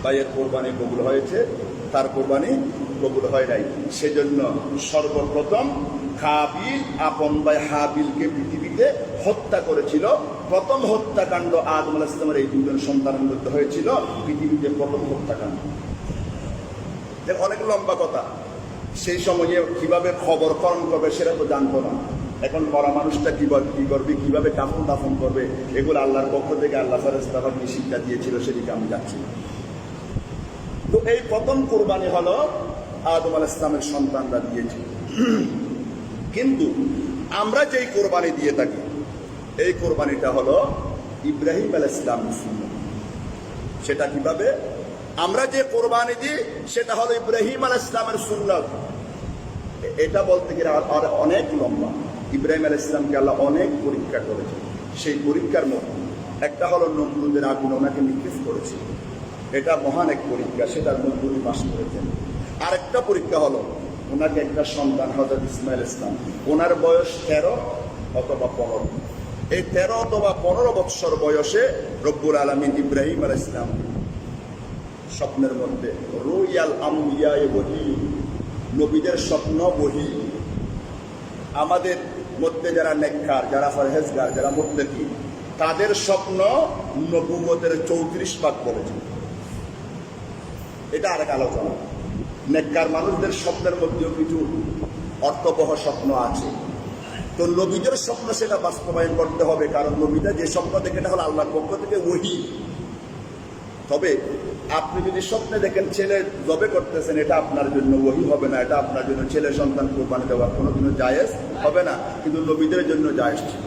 S1: ভাইয়ের কোরবানি কবুল হয়েছে, তার কোরবানি কবুল হয় নাই। সেজন্য সর্বপ্রথম কাবিল আপন ভাই হাবিলকে পৃথিবীতে হত্যা করেছিল। প্রথম হত্যাকাণ্ড আদম আলাইহিস সালামের এই দুজন সন্তানের মধ্যে হয়েছিল, পৃথিবীতে প্রথম হত্যাকাণ্ড। অনেক লম্বা কথা। সেই সময়ে কিভাবে খবর করণ করবে সেটা তো জানতো না। এখন মরা মানুষটা কি করবে, কিভাবে কাফন দাফন করবে, এগুলো আল্লাহর পক্ষ থেকে আল্লাহ ফেরেশতারা কি শিক্ষা দিয়েছিল সেদিকে আমি যাচ্ছি না। তো এই প্রথম কোরবানি হলো আদম আলাইহিস সালামের সন্তানরা দিয়েছে। কিন্তু আমরা যেই কোরবানি দিয়ে থাকি, এই কোরবানিটা হলো ইব্রাহিম আলাইহিস সালামের সুন্নাত। সেটা কিভাবে? আমরা যে কোরবানি দিই সেটা হলো ইব্রাহিম আলাইহিস সালামের সুন্নাত। এটা বলতে গেলে আর অনেক লম্বা। ইব্রাহিম আলাইহিস সালামকে আল্লাহ অনেক পরীক্ষা করেছে। সেই পরীক্ষার মধ্যে একটা হলো নমরুদের আগুন ওনাকে নিক্ষেপ করেছে। এটা মহান এক পরীক্ষা, সেটার মধ্যে উনি পাস করেছেন। আরেকটা পরীক্ষা হলো ওনাকে একটা সন্তান হযরত ইসমাঈল ইসলাম, ওনার বয়স 13 অথবা 15। এই 13 অথবা 15 বৎসর বয়সে রব্বুল আলামিন ইব্রাহিম আলাইহিস সালাম স্বপ্নের মধ্যে, রুয়াল আমবিয়া ওয়াহি, নবীদের স্বপ্ন বহি। আমাদের মধ্যে যারা নেককার, যারা পরহেজগার, যারা মুত্তাকি, তাদের স্বপ্ন নবুয়তের 34 ভাগ বলেছে। এটা আরেক আলোচনা। নেককার মানুষদের স্বপ্নের মধ্যেও কিছু অর্থবহ স্বপ্ন আছে। তো নবীদের স্বপ্ন সেটা বাস্তবায়ন করতে হবে, কারণ নবীরা যে স্বপ্ন দেখে এটা হলো আল্লাহর পক্ষ থেকে ওহী। তবে আপনি যদি স্বপ্নে দেখেন ছেলে জবে করতেছেন, এটা আপনার জন্য ওহী হবে না, এটা আপনার জন্য ছেলে সন্তান কোরবানি দেওয়া কোনোদিনও জায়েজ হবে না, কিন্তু নবীদের জন্য জায়েজ ছিল।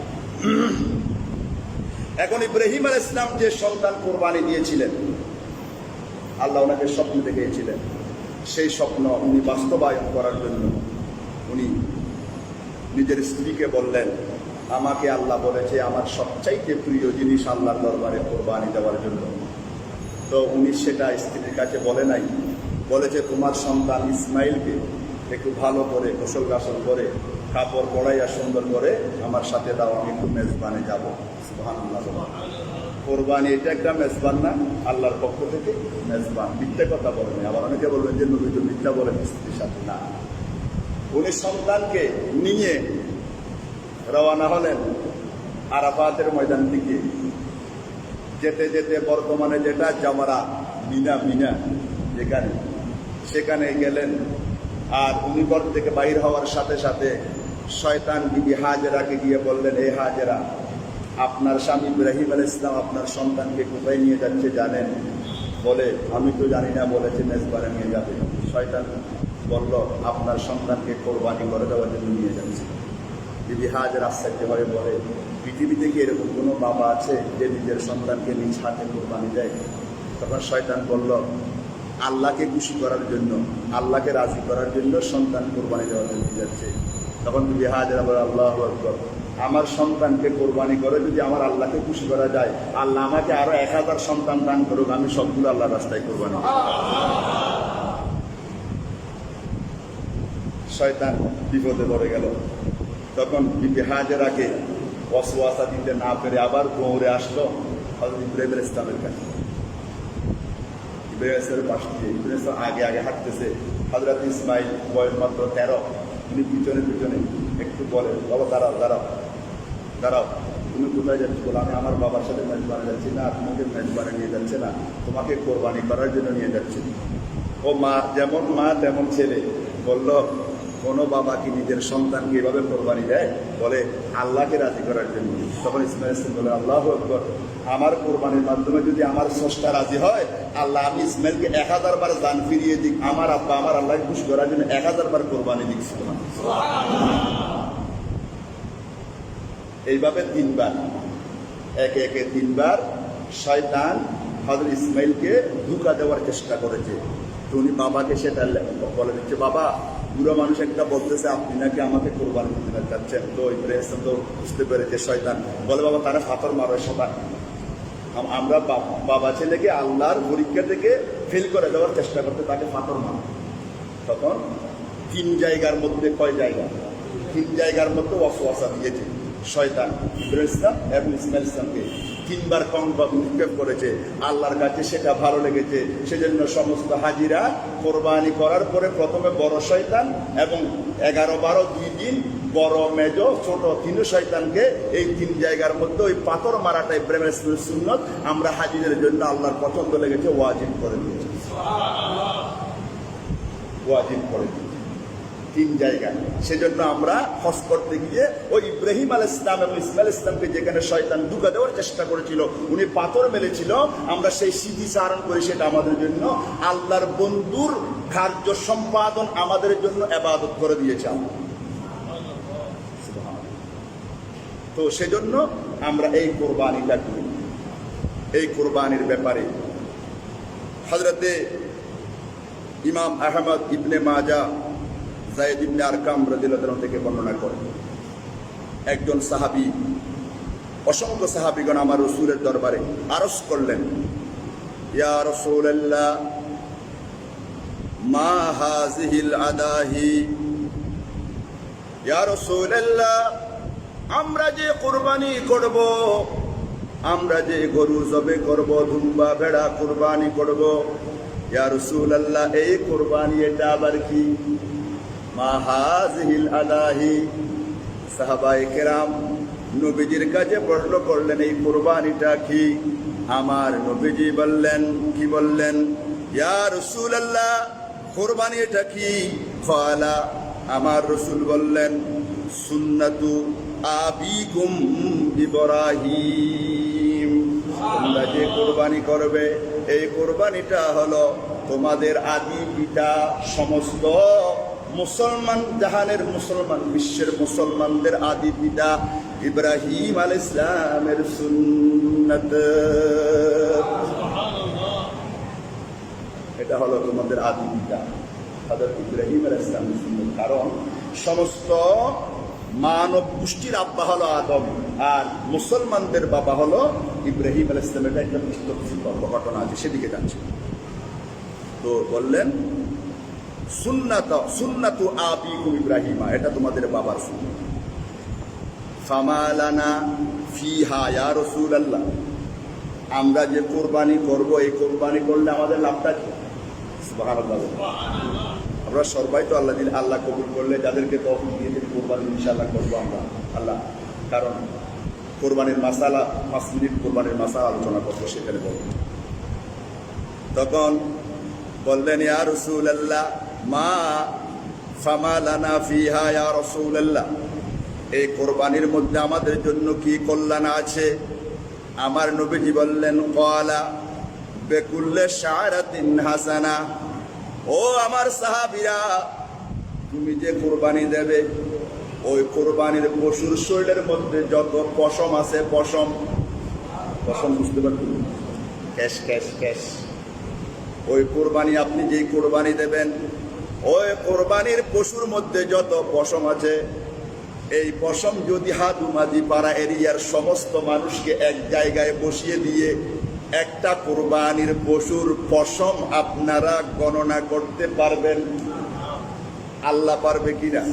S1: এখন ইব্রাহিম আলাইহিস সালাম যে সন্তান কোরবানি দিয়েছিলেন, আল্লাহ ওনাকে স্বপ্ন দেখিয়েছিলেন। সেই স্বপ্ন উনি বাস্তবায়ন করার জন্য উনি নিজের স্ত্রীকে বললেন, আমাকে আল্লাহ বলেছে আমার সবচাইতে প্রিয় জিনিস আল্লাহর দরবারে কোরবানি দেওয়ার জন্য। তো উনি সেটা স্ত্রীর কাছে বলে নাই, বলেছে তোমার সন্তান ইসমাইলকে একটু ভালো করে গোসল গাসল করে কাপড় পরাইয়া সুন্দর করে আমার সাথে দাও, আমি একটু মেজবানে যাবো। সুবহানাল্লাহ। কোরবানি এটা একটা মেজবান না, আল্লাহর পক্ষ থেকে মেজবান। মিথ্যে কথা বলেন। আবার অনেকে বলবেন যে নবী তো মিথ্যা বলেন স্ত্রীর সাথে। না, উনি সন্তানকে নিয়ে রওনা হলেন আরাফাতের ময়দান দিকে। যেতে যেতে বর্তমানে যেটা জামারা মিনা যেখানে, সেখানে গেলেন। আর উনি ঘর থেকে বাইর হওয়ার সাথে সাথে শয়তান বিবি হাজেরাকে গিয়ে বললেন, এই হাজেরা, আপনার স্বামী ইব্রাহিম আলাইহিস সালাম আপনার সন্তানকে কোথায় নিয়ে যাচ্ছে জানেন? বলে, আমি তো জানি না, বলেছে মেজবানে নিয়ে যাবে। শয়তান বলল, আপনার সন্তানকে কোরবানি করে দেওয়ার জন্য নিয়ে যাচ্ছে। বিবি হাজেরা আশ্চর্য হয়ে বলে, পৃথিবীতে কি এরকম কোনো বাবা আছে যে নিজের সন্তানকে নিজ হাতে কোরবানি দেয়? তখন শয়তান বলল, আল্লাহকে খুশি করার জন্য, আল্লাহকে রাজি করার জন্য সন্তান কোরবানি দেওয়ার জন্য নিয়ে যাচ্ছে। তখন বিবি হাজেরা বলে, আল্লাহু আকবার, আমার সন্তানকে কোরবানি করে যদি আমার আল্লাহকে খুশি করা যায়, আল্লাহ আমাকে আরো 1000 সন্তান দান করুক, আমি সবগুলো আল্লাহর রাস্তায় কোরবানি করব। শয়তান বিপদে পড়ে গেল। তখন বিবি হাজেরাকে ওয়াসওয়াসা দিতে না পেরে আবার দৌড়ে আসলো হযরত ইব্রাহিম আলাইহিস সালামের কাছে। ইব্রাহিম আলাইহিস সালামের পাশ দিয়ে ইব্রাহিম আলাইহিস সালাম আগে আগে হাঁটতেছে, হযরত ইসমাইল বয়স মাত্র 13, তিনি পিছনে পিছনে একটু বলে, বাবা দাঁড়াও দাঁড়াও দাঁড়াও, তুমি কোথায় যাচ্ছ? বলে আমি আমার বাবার সাথে মেজবানে যাচ্ছি। না, তোমাকে মেজবানে নিয়ে যাচ্ছে না, তোমাকে কোরবানি করার জন্য নিয়ে যাচ্ছে। ও মা, যেমন মা তেমন ছেলে। বলল, কোনো বাবা কি নিজের সন্তানকে এভাবে কোরবানি দেয়? বলে আল্লাহকে রাজি করার জন্য। তখন ইসমাইল ইসলাম বলে, আল্লাহু আকবার, আমার কোরবানির মাধ্যমে যদি আমার স্রষ্টা রাজি হয়, আল্লাহ আমি ইসমাইলকে 1000 বার জান ফিরিয়ে দিক, আমার আব্বা আমার আল্লাহকে খুশি করার জন্য 1000 বার কোরবানি দিচ্ছিল না। এইভাবে 3 বার, একে একে 3 বার শয়তান হযরত ইসমাইলকে ধোঁকা দেওয়ার চেষ্টা করেছে। তো উনি বাবাকে সেটা বলে দিচ্ছে, বাবা বুড়ো মানুষ একটা বলতেছে আপনি নাকি আমাকে কোরবানি দিতে চাচ্ছেন। তো ইব্রাহিম তো বুঝতে পেরেছে শয়তান, বলে বাবা তারা পাথর মারো শয়তান। আমরা বাবা ছেলেকে আল্লাহর পরীক্ষা থেকে ফেল করে দেওয়ার চেষ্টা করতে, তাকে পাথর মারো। তখন 3 জায়গার মধ্যে, কয় জায়গা? 3 জায়গার মধ্যে ওয়াসওয়াসা দিয়েছে শয়তান ইব্রাহিম ইসলাম এবং ইসমাইল ইসলামকে। 3 বার কংবা নিক্ষেপ করেছে। আল্লাহর কাছে সেটা ভালো লেগেছে, সেজন্য সমস্ত হাজিরা কোরবানি করার পরে প্রথমে বড় শয়তান এবং 11-12 2 দিন বড় মেজ ছোট 3 শয়তানকে এই 3 জায়গার মধ্যে ওই পাথর মারাটা ইব্রাহিম ইসলামের সুন্নত আমরা হাজিদের জন্য আল্লাহর পছন্দ লেগেছে, ওয়াজিব করে দিয়েছে। ওয়াজিব করে দিয়েছে 3 জায়গায়। সেজন্য আমরা হজ করতে গিয়ে ওই ইব্রাহিম আলাইহিস সালাম এবং ইসমাইল ইসলামকে যেখানে শয়তান ধোঁকা দেওয়ার চেষ্টা করেছিল, উনি পাথর মেলেছিল, আমরা সেই স্মৃতিচারণ করি। সেটা আমাদের জন্য আল্লাহর বন্ধুর কার্য সম্পাদন আমাদের জন্য ইবাদত করে দিয়েছে আল্লাহ। তো সেজন্য আমরা এই কোরবানিটা করি। এই কোরবানির ব্যাপারে হযরতে ইমাম আহমদ ইবনে মাজাহ যায়েদ ইবনে আরকাম রাদিয়াল্লাহু আনহু থেকে বর্ণনা করেন, একজন সাহাবী, অসংখ্য সাহাবীগণ আমার রাসূলের দরবারে আরজ করলেন, ইয়া রাসূলুল্লাহ মা হাযিহিল আদাহি, ইয়া রাসূলুল্লাহ আমরা যে কোরবানি করব, আমরা যে গরু জবে করব, দুম্বা ভেড়া কোরবানি করব, ইয়া রাসূলুল্লাহ এই কোরবানি এটা আবার কি? মা হাযিহিল আদাহি, সাহাবায়ে কেরাম নবীজির কাছে প্রশ্ন করলেন, এই কোরবানিটা কি? আমার নবীজি বললেন, কি বললেন? ইয়া রাসূলুল্লাহ কোরবানি এটা কি? ক্বালা, আমার রাসূল বললেন, সুন্নাতু আবিকুম ইব্রাহিম, তোমরা যে কোরবানি করবে এই কোরবানিটা হলো তোমাদের আদি পিতা, সমস্ত মুসলমান জাহানের মুসলমান, বিশ্বের মুসলমানদের আদি পিতা ইব্রাহিম আলাইহিস সালামের সুন্নাত। এটা হলো তোমাদের আদি পিতা হযরত ইব্রাহিম আলাইহিস সালামের সুন্নাত। কারণ সমস্ত মানব গোষ্ঠীর আব্বা হলো আদম, আর মুসলমানদের বাবা হলো ইব্রাহিম আলাইহিস সালাম। এটা একটা ঘটনা আছে, সেদিকে যাচ্ছে। তো বললেন সুন্নাতু আবিকুম ইব্রাহিমা, এটা তোমাদের বাবার সুন্নাত। ফামালানা ফিহা ইয়া রাসূলুল্লাহ, আমরা যে কোরবানি করব এই কোরবানি করলে আমাদের লাভটা কি? সুবহানাল্লাহ। আমরা সবাই তো আল্লাহ দিন, আল্লাহ কবুল করলে যাদেরকে তৌফিক দিয়েছেন কোরবানি ইনশাআল্লাহ করবো আমরা আল্লাহ। কারণ কোরবানির মাসালা 5 মিনিট কোরবানির মাসালা আলোচনা করবো, সেখানে বলবো। তখন বললেন, ইয়া রাসূলুল্লাহ মা ফামালানা ফিহা ইয়া রাসূলুল্লাহ, এই কোরবানির মধ্যে আমাদের জন্য কি কল্যাণ আছে? আমার নবীজি বললেন, ক্বালা বিকুল্লি শা'রাতিন হাসানা, ও আমার সাহাবীরা তুমি যে কোরবানি দেবে ওই কোরবানির পশুর শরীরের মধ্যে যত পশম আছে, পশম বুঝতে পারবেন, ক্যাশ, ওই কোরবানি আপনি যেই কোরবানি দেবেন ওই কোরবানির পশুর মধ্যে যত পশম আছে এই পশম যদি হাদুমাদি পাড়া এরিয়ার সমস্ত মানুষকে এক জায়গায় বসিয়ে দিয়ে একটা কোরবানির পশুর পশম আপনারা গণনা করতে পারবেন? আল্লাহ পারবে কিনা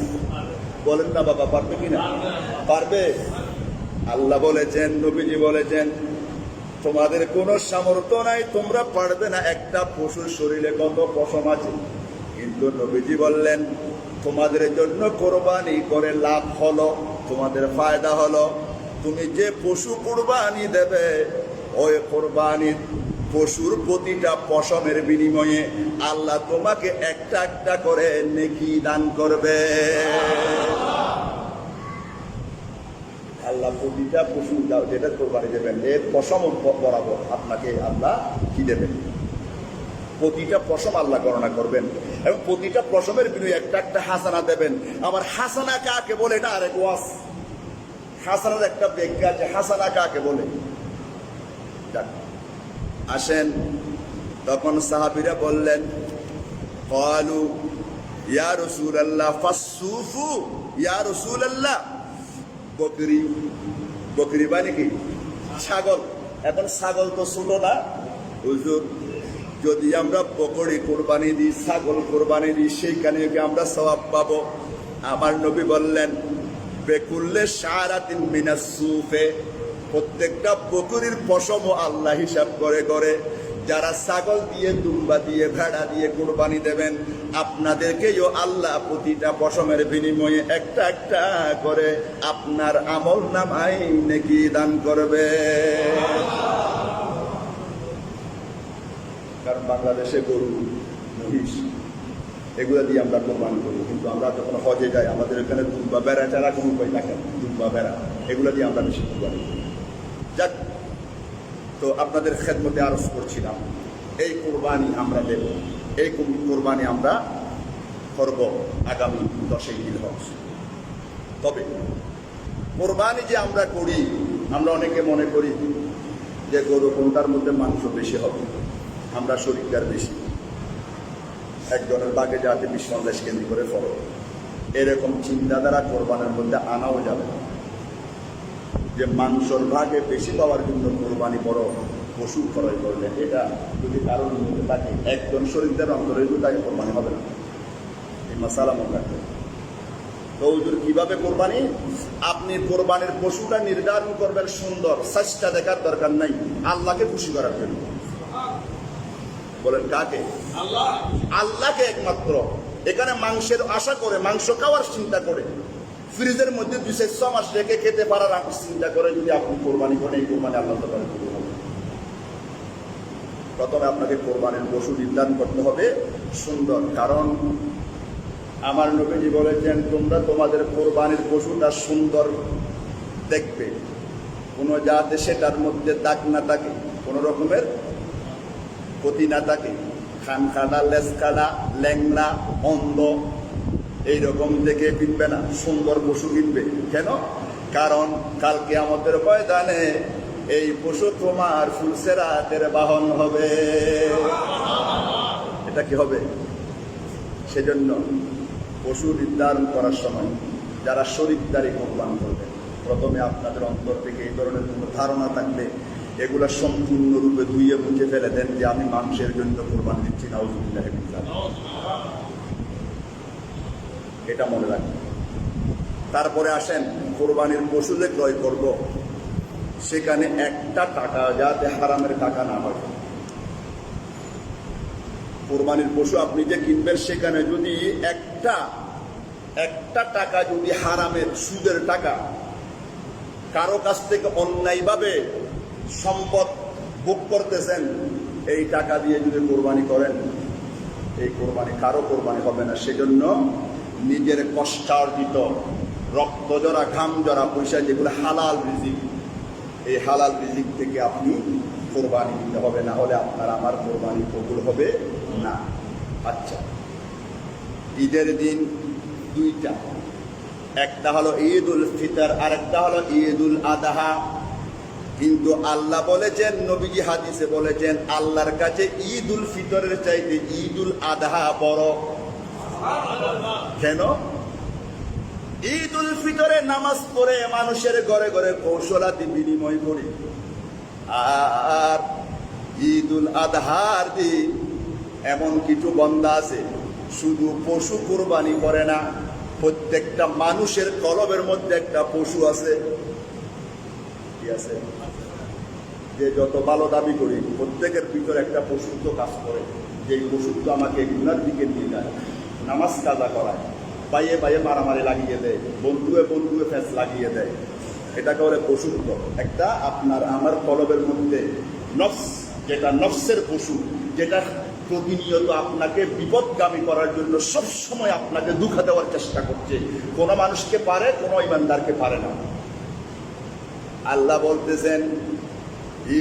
S1: বলেন না বাবা, পারবে কিনা? পারবে। আল্লাহ বলেছেন, নবীজি বলেছেন, তোমাদের কোনো সামর্থ্য নাই, তোমরা পারবে না। একটা পশুর শরীরে কত পশম আছে, কিন্তু নবীজি বললেন তোমাদের জন্য কোরবানি করে লাভ হলো, তোমাদের ফায়দা হলো, তুমি যে পশু কোরবানি দেবে ওই কোরবানির পশুর প্রতিটা পশমের বিনিময়ে আল্লাহ তোমাকে একটা একটা করে নেকি দান করবে। আল্লাহ প্রতিটা পশু যেটা কোরবানি দেবেন এর পশম বরাবর আপনাকে আল্লাহ কি দেবেন? প্রতিটা পশম আল্লাহ গণনা করবেন এবং প্রতিটা পশমের বিনিময়ে একটা একটা হাসানা দেবেন। আবার হাসানা কাকে বলে এটা আরেক ওয়াজ। হাসানার একটা ব্যাখ্যা আছে, হাসানা কাকে বলে। আসেন, তখন সাহাবীরা বললেন, ক্বালু ইয়া রাসূলুল্লাহ ফাসসুফু, ইয়া রাসূলুল্লাহ বকরি। বকরি মানে কি? ছাগল। এখন ছাগল তো ছোট না হুজুর, যদি আমরা বকরি কোরবানি দিই, ছাগল কোরবানি দিই, সেইখানে আমরা সওয়াব পাবো। আমার নবী বললেন, বেকুল্লে শারাতিন মিনাস সুফে, প্রত্যেকটা বকরির পশম আল্লাহ হিসাব করে করে। যারা ছাগল দিয়ে, দুম্বা দিয়ে, ভেড়া দিয়ে কোরবানি দেবেন, আপনাদেরকেও আল্লাহ প্রতিটা পশমের বিনিময়ে একটা একটা করে আপনার আমল নামায় নেকি দান করবে। কারণ বাংলাদেশে গরু, মহিষ এগুলো দিয়ে আমরা কোরবানি করি, কিন্তু আমরা যখন হজে যাই আমাদের এখানে দুম্বা, বেড়া চারা কোনো উপায় থাকে, দুম্বা, বেড়া এগুলো দিয়ে আমরা বেশি কোরবানি করি। যাক, তো আপনাদের খেদমতে আরজ করছিলাম, এই কোরবানি আমরা দেব, এই কোরবানি আমরা করব আগামী 10ই জিলহজ। তবে কোরবানি যে আমরা করি, আমরা অনেকে মনে করি যে গরু কোনটার মধ্যে মাংস বেশি হবে, আমরা শরীরটার বেশি, একজনের বাগে যাতে বিসন্দেশ কেন্দ্র করে ফলো, এরকম চিন্তাধারা কোরবানের মধ্যে আনাও যাবে না। যে মাংসর ভাগে বেশি পাওয়ার জন্য কোরবানি বড় পশু ক্রয় করলেন, এটা যদি কারোর মধ্যে থাকে, একজন শরীরদের অন্তরে যদি তাকে কোরবানি হবে না। এই মাসালা মনে রাখবেন। তো হুজুর কিভাবে কোরবানি? আপনি কোরবানির পশুটা নির্ধারণ করবেন সুন্দর, সাজটা দেখার দরকার নাই, আল্লাহকে খুশি করার জন্য। বলেন কাকে? আল্লাহকে একমাত্র। এখানে মাংসের আশা করে, মাংস খাওয়ার চিন্তা করে, ফ্রিজের মধ্যে 2-6 মাস রেখে খেতে পারার চিন্তা করে যদি আপনি কোরবানি করেন, এই কোরবানি আল্লাহ তাআলা কবুল হবে। প্রথমে আপনাকে কোরবানির পশু নির্ধারণ করতে হবে সুন্দর। কারণ আমার নবীজি বলেছেন, তোমরা তোমাদের কোরবানির পশুটা সুন্দর দেখবে, কোনো যাতে সেটার মধ্যে দাগ না থাকে, কোনো রকমের ক্ষতি না থাকে, খানখানা, লেজখানা, ল্যাংড়া, অন্ধ এইরকম দেখে কিনবে না, সুন্দর পশু কিনবে। কেন? কারণ কালকে আমাদের ময়দানে এই পশু তোমার ফুলসেরাতের বাহন হবে। এটা কি হবে? সেজন্য পশু নির্ধারণ করার সময় যারা শরীরদারি কোরবান করবে, প্রথমে আপনাদের অন্তর থেকে এই ধরনের কোনো ধারণা থাকলে এগুলা সম্পূর্ণরূপে ধুইয়ে মুছে ফেলে দেন যে আমি মাংসের জন্য কোরবান দিচ্ছি, নাউযুবিল্লাহ। এটা মনে রাখবেন। তারপরে আসেন, কোরবানির পশু যে ক্রয় করব, সেখানে একটা টাকা যাতে হারামের টাকা না হয়। কোরবানির পশু আপনি যে কিনবেন, সেখানে যদি একটা টাকা যদি হারামের, সুদের টাকা, কারো কাছ থেকে অন্যায়ভাবে সম্পদ ভোগ করতেছেন, এই টাকা দিয়ে যদি কোরবানি করেন, এই কোরবানি কারো কোরবানি হবে না। সেজন্য নিজের কষ্টার্জিত, রক্ত জরা, ঘাম জরা পয়সা, যেগুলো হালাল রিজিক, এই হালাল রিজিক থেকে আপনি কোরবানি দিতে হবে, না হলে আপনার আমার কোরবানি কবুল হবে না। আচ্ছা, ঈদের দিন দুইটা, একটা হলো ঈদ উল ফিতর, আর একটা হলো ঈদ উল আদহা। কিন্তু আল্লাহ বলেছেন, নবীজি হাদিসে বলেছেন, আল্লাহর কাছে ঈদ উল ফিতরের চাইতে ঈদ উল আদহা বড়। কেন? ঈদ উল ফিতরে নামাজ পড়ে মানুষের ঘরে ঘরে কৌশলাদি বিনিময় করি, আর ঈদ উল আদহার দিন এমন কিছু বান্দা আছে শুধু পশু কুরবানি করে না, প্রত্যেকটা মানুষের কলবের মধ্যে একটা পশু আছে। কি আছে? যে যত ভালো দাবি করি প্রত্যেকের ভিতরে একটা পশুত্ব কাজ করে, যে পশুত্ব আমাকে গুনার দিকে নিয়ে যায়, নামাজ কাজা করায়, বাইয়ে বাইয়ে মারামারি লাগিয়ে দেয়, বন্ধুয়ে বন্ধুয়ে ফ্যাস লাগিয়ে দেয়। এটাকে বলে পশুত্ব। একটা আপনার আমার কলবের মধ্যে নফস, যেটা নফসের পশু, যেটা প্রতিনিয়ত আপনাকে বিপদগামী করার জন্য সব সময় আপনাকে দুঃখা দেওয়ার চেষ্টা করছে। কোনো মানুষকে পারে, কোনো ইমানদারকে পারে না। আল্লাহ বলতেছেন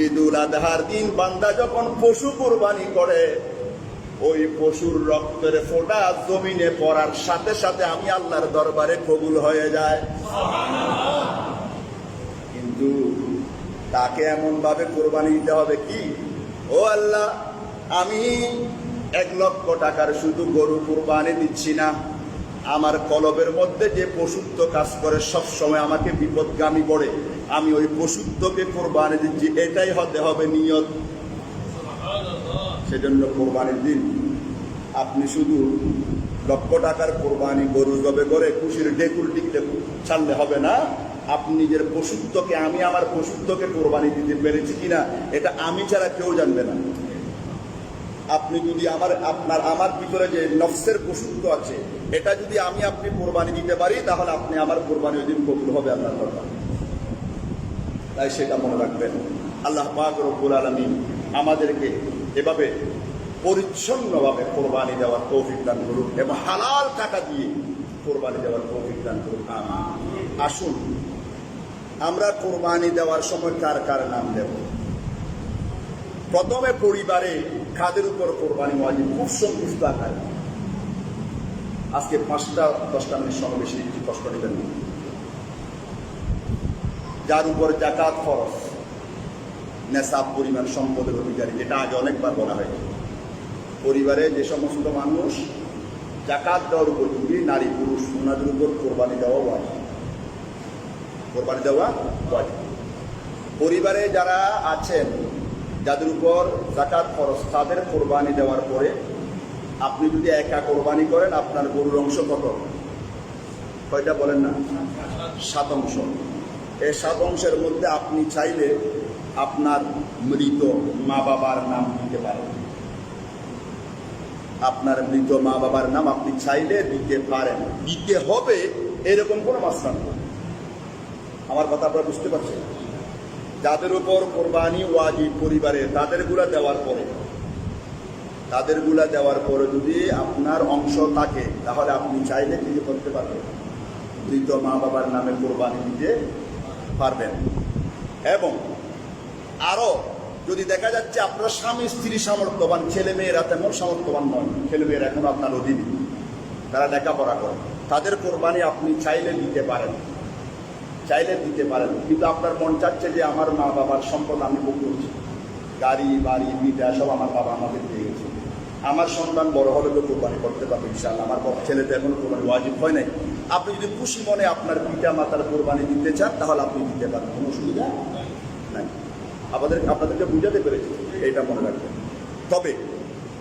S1: ঈদ উল আদহার দিন বান্দা যখন পশু কুরবানি করে, ওই পশুর রক্তের ফোঁটা জমিনে পড়ার সাথে সাথে আমি আল্লাহর দরবারে কবুল হয়ে যায়। কিন্তু তাকে এমন ভাবে কোরবানি দিতে হবে কি, ও আল্লাহ, আমি 1,00,000 টাকার শুধু গরু কোরবানি দিচ্ছি না, আমার কলবের মধ্যে যে পশুত্ব কাজ করে সব সময় আমাকে বিপদগামী করে, আমি ওই পশুত্বকে কোরবানি দিচ্ছি, এটাই হতে হবে নিয়ত। সেজন্য কোরবানির দিন আপনি শুধু 1,00,000 টাকার কোরবানি গরু জবে করে খুশির ডেকুল টিকতে ছাড়লে হবে না। আপনি নিজের পশুত্বকে, আমি আমার পশুত্বকে কোরবানি দিতে পেরেছি কিনা এটা আমি ছাড়া কেউ জানবে না। আপনি যদি আমার ভিতরে যে নফসের পশুত্ব আছে এটা যদি আমি আপনি কোরবানি দিতে পারি, তাহলে আপনি আমার কোরবানি ওই দিন কবুল হবে আল্লাহর দরবারে। তাই সেটা মনে রাখবেন। আল্লাহ পাক রব্বুল আলামিন আমাদেরকে এভাবে পরিচ্ছন্নভাবে কোরবানি দেওয়ার তৌফিক দান করুন এবং হালাল টাকা দিয়ে কোরবানি দেওয়ার তৌফিক দান করুন। আসুন আমরা কোরবানি দেওয়ার সময় কার কার নাম দেব। প্রথমে পরিবারে কাদের উপর কোরবানি ওয়াজিব, খুব সংক্ষিপ্ত আকারে। আজকে 5-10 মিনিট সময় বেশি কষ্ট নেবেন না। যার উপর জাকাত ফরজ, নেশাব পরিমাণ সম্পদের অধিকারী, যেটা আগে অনেকবার বলা হয়েছে। পরিবারে যে সমস্ত মানুষ জাকাত দেওয়ার উপযোগী, নারী পুরুষ, ওনাদের উপর কোরবানি দেওয়া ওয়াজিব। কোরবানি দেওয়া ওয়াজিব। পরিবারে যারা আছেন যাদের উপর জাকাত ফরজ, তাদের কোরবানি দেওয়ার পরে আপনি যদি একা কোরবানি করেন, আপনার গরুর অংশ কত? কয়টা বলেন না? 7 অংশ। এই 7 অংশের মধ্যে আপনি চাইলে আপনার মৃত মা বাবার নাম দিতে পারেন। আপনার মৃত মা বাবার নাম আপনি চাইলে দিতে পারেন। দিতে হবে এরকম কোনো মাসলা নেই। আমার কথা আপনারা বুঝতে পারছেন? যাদের উপর কোরবানি ওয়াজিব পরিবারে, তাদেরগুলা দেওয়ার পরে যদি আপনার অংশ থাকে, তাহলে আপনি চাইলে কিছু করতে পারবেন, মৃত মা বাবার নামে কোরবানি দিতে পারবেন। এবং আরো যদি দেখা যাচ্ছে আপনার স্বামী স্ত্রী সামর্থ্যবান, ছেলে মেয়েরা তেমন সামর্থ্যবান নয়, ছেলে মেয়েরা এখন আপনার অধীনে, তারা লেখাপড়া করে, তাদের কোরবানি আপনি চাইলে দিতে পারেন। কিন্তু আপনার মন চাচ্ছে যে আমার মা বাবার সম্পদ আমি ভোগ করছি, গাড়ি বাড়ি বিটা সব আমার বাবা আমাকে দিয়ে গেছে, আমার সন্তান বড় হলে তো কোরবানি করতে পারবে ইনশাআল্লাহ, আমার ছেলে তো এখনো কোরবানি ওয়াজিব হয় নাই। আপনি যদি খুশি মনে আপনার পিতা মাতার কোরবানি দিতে চান, তাহলে আপনি দিতে পারেন, কোনো অসুবিধা নাই। আপনাদেরকে বুঝাতে পেরেছি, এইটা মনে রাখবেন। তবে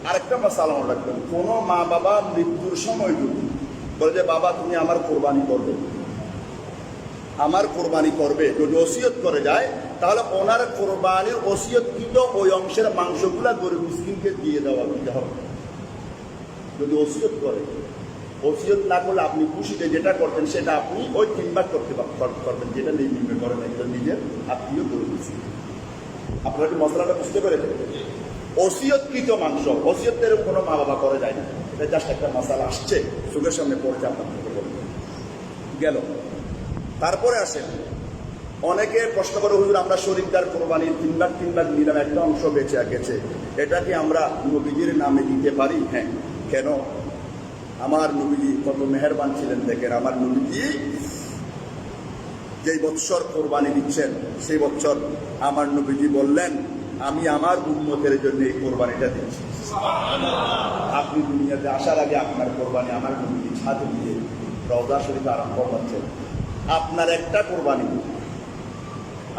S1: আরেকটা মাসালা মনে রাখবেন, কোনো মা বাবা মৃত্যুর সময় যদি বলে যে বাবা তুমি আমার কোরবানি করবে, যদি ওসিয়ত করে যায়, তাহলে ওনার কোরবানির ওসিয়তকৃত ওই অংশের মাংসগুলা গরিব মিসকিনকে দিয়ে দিতে হবে। যদি ওসিয়ত করে, ওসিয়ত না করলে আপনি খুশিতে যেটা করতেন সেটা আপনি ওই 3 ভাগ করবেন, যেটা নির্ণয় করেন একজন নিজের আত্মীয় গরিব মিসকিন। আপনারা কি মশলাটা বুঝতে পেরেছেন? ওসিয়তকৃত মাংস, ওসিয়তের কোনো মা বাবা করে যায় না, এটা জাস্ট একটা মশলা আসছে চোখের সামনে পড়েছে, আপনার বলবেন গেল। তারপরে আসেন, অনেকে প্রশ্ন করে হুজুর আমরা শরীকদার কোরবানির 3 ভাগ নিলাম, একটা অংশ বেঁচে গেছে, এটা কি আমরা নবীজির নামে দিতে পারি? হ্যাঁ। কেন? আমার নবীজি কত মেহেরবান ছিলেন। দেখেন, আমার নবীজি যেই বৎসর কোরবানি দিচ্ছেন, সেই বৎসর আমার নবীজি বললেন আমি আমার উম্মতের জন্য এই কোরবানিটা দিচ্ছি। আপনি দুনিয়াতে আসার আগে আপনার কোরবানি আমার নবীজি ছাদ দিয়ে রওজা শরীফ আরম্ভ হচ্ছে, আপনার একটা কোরবানি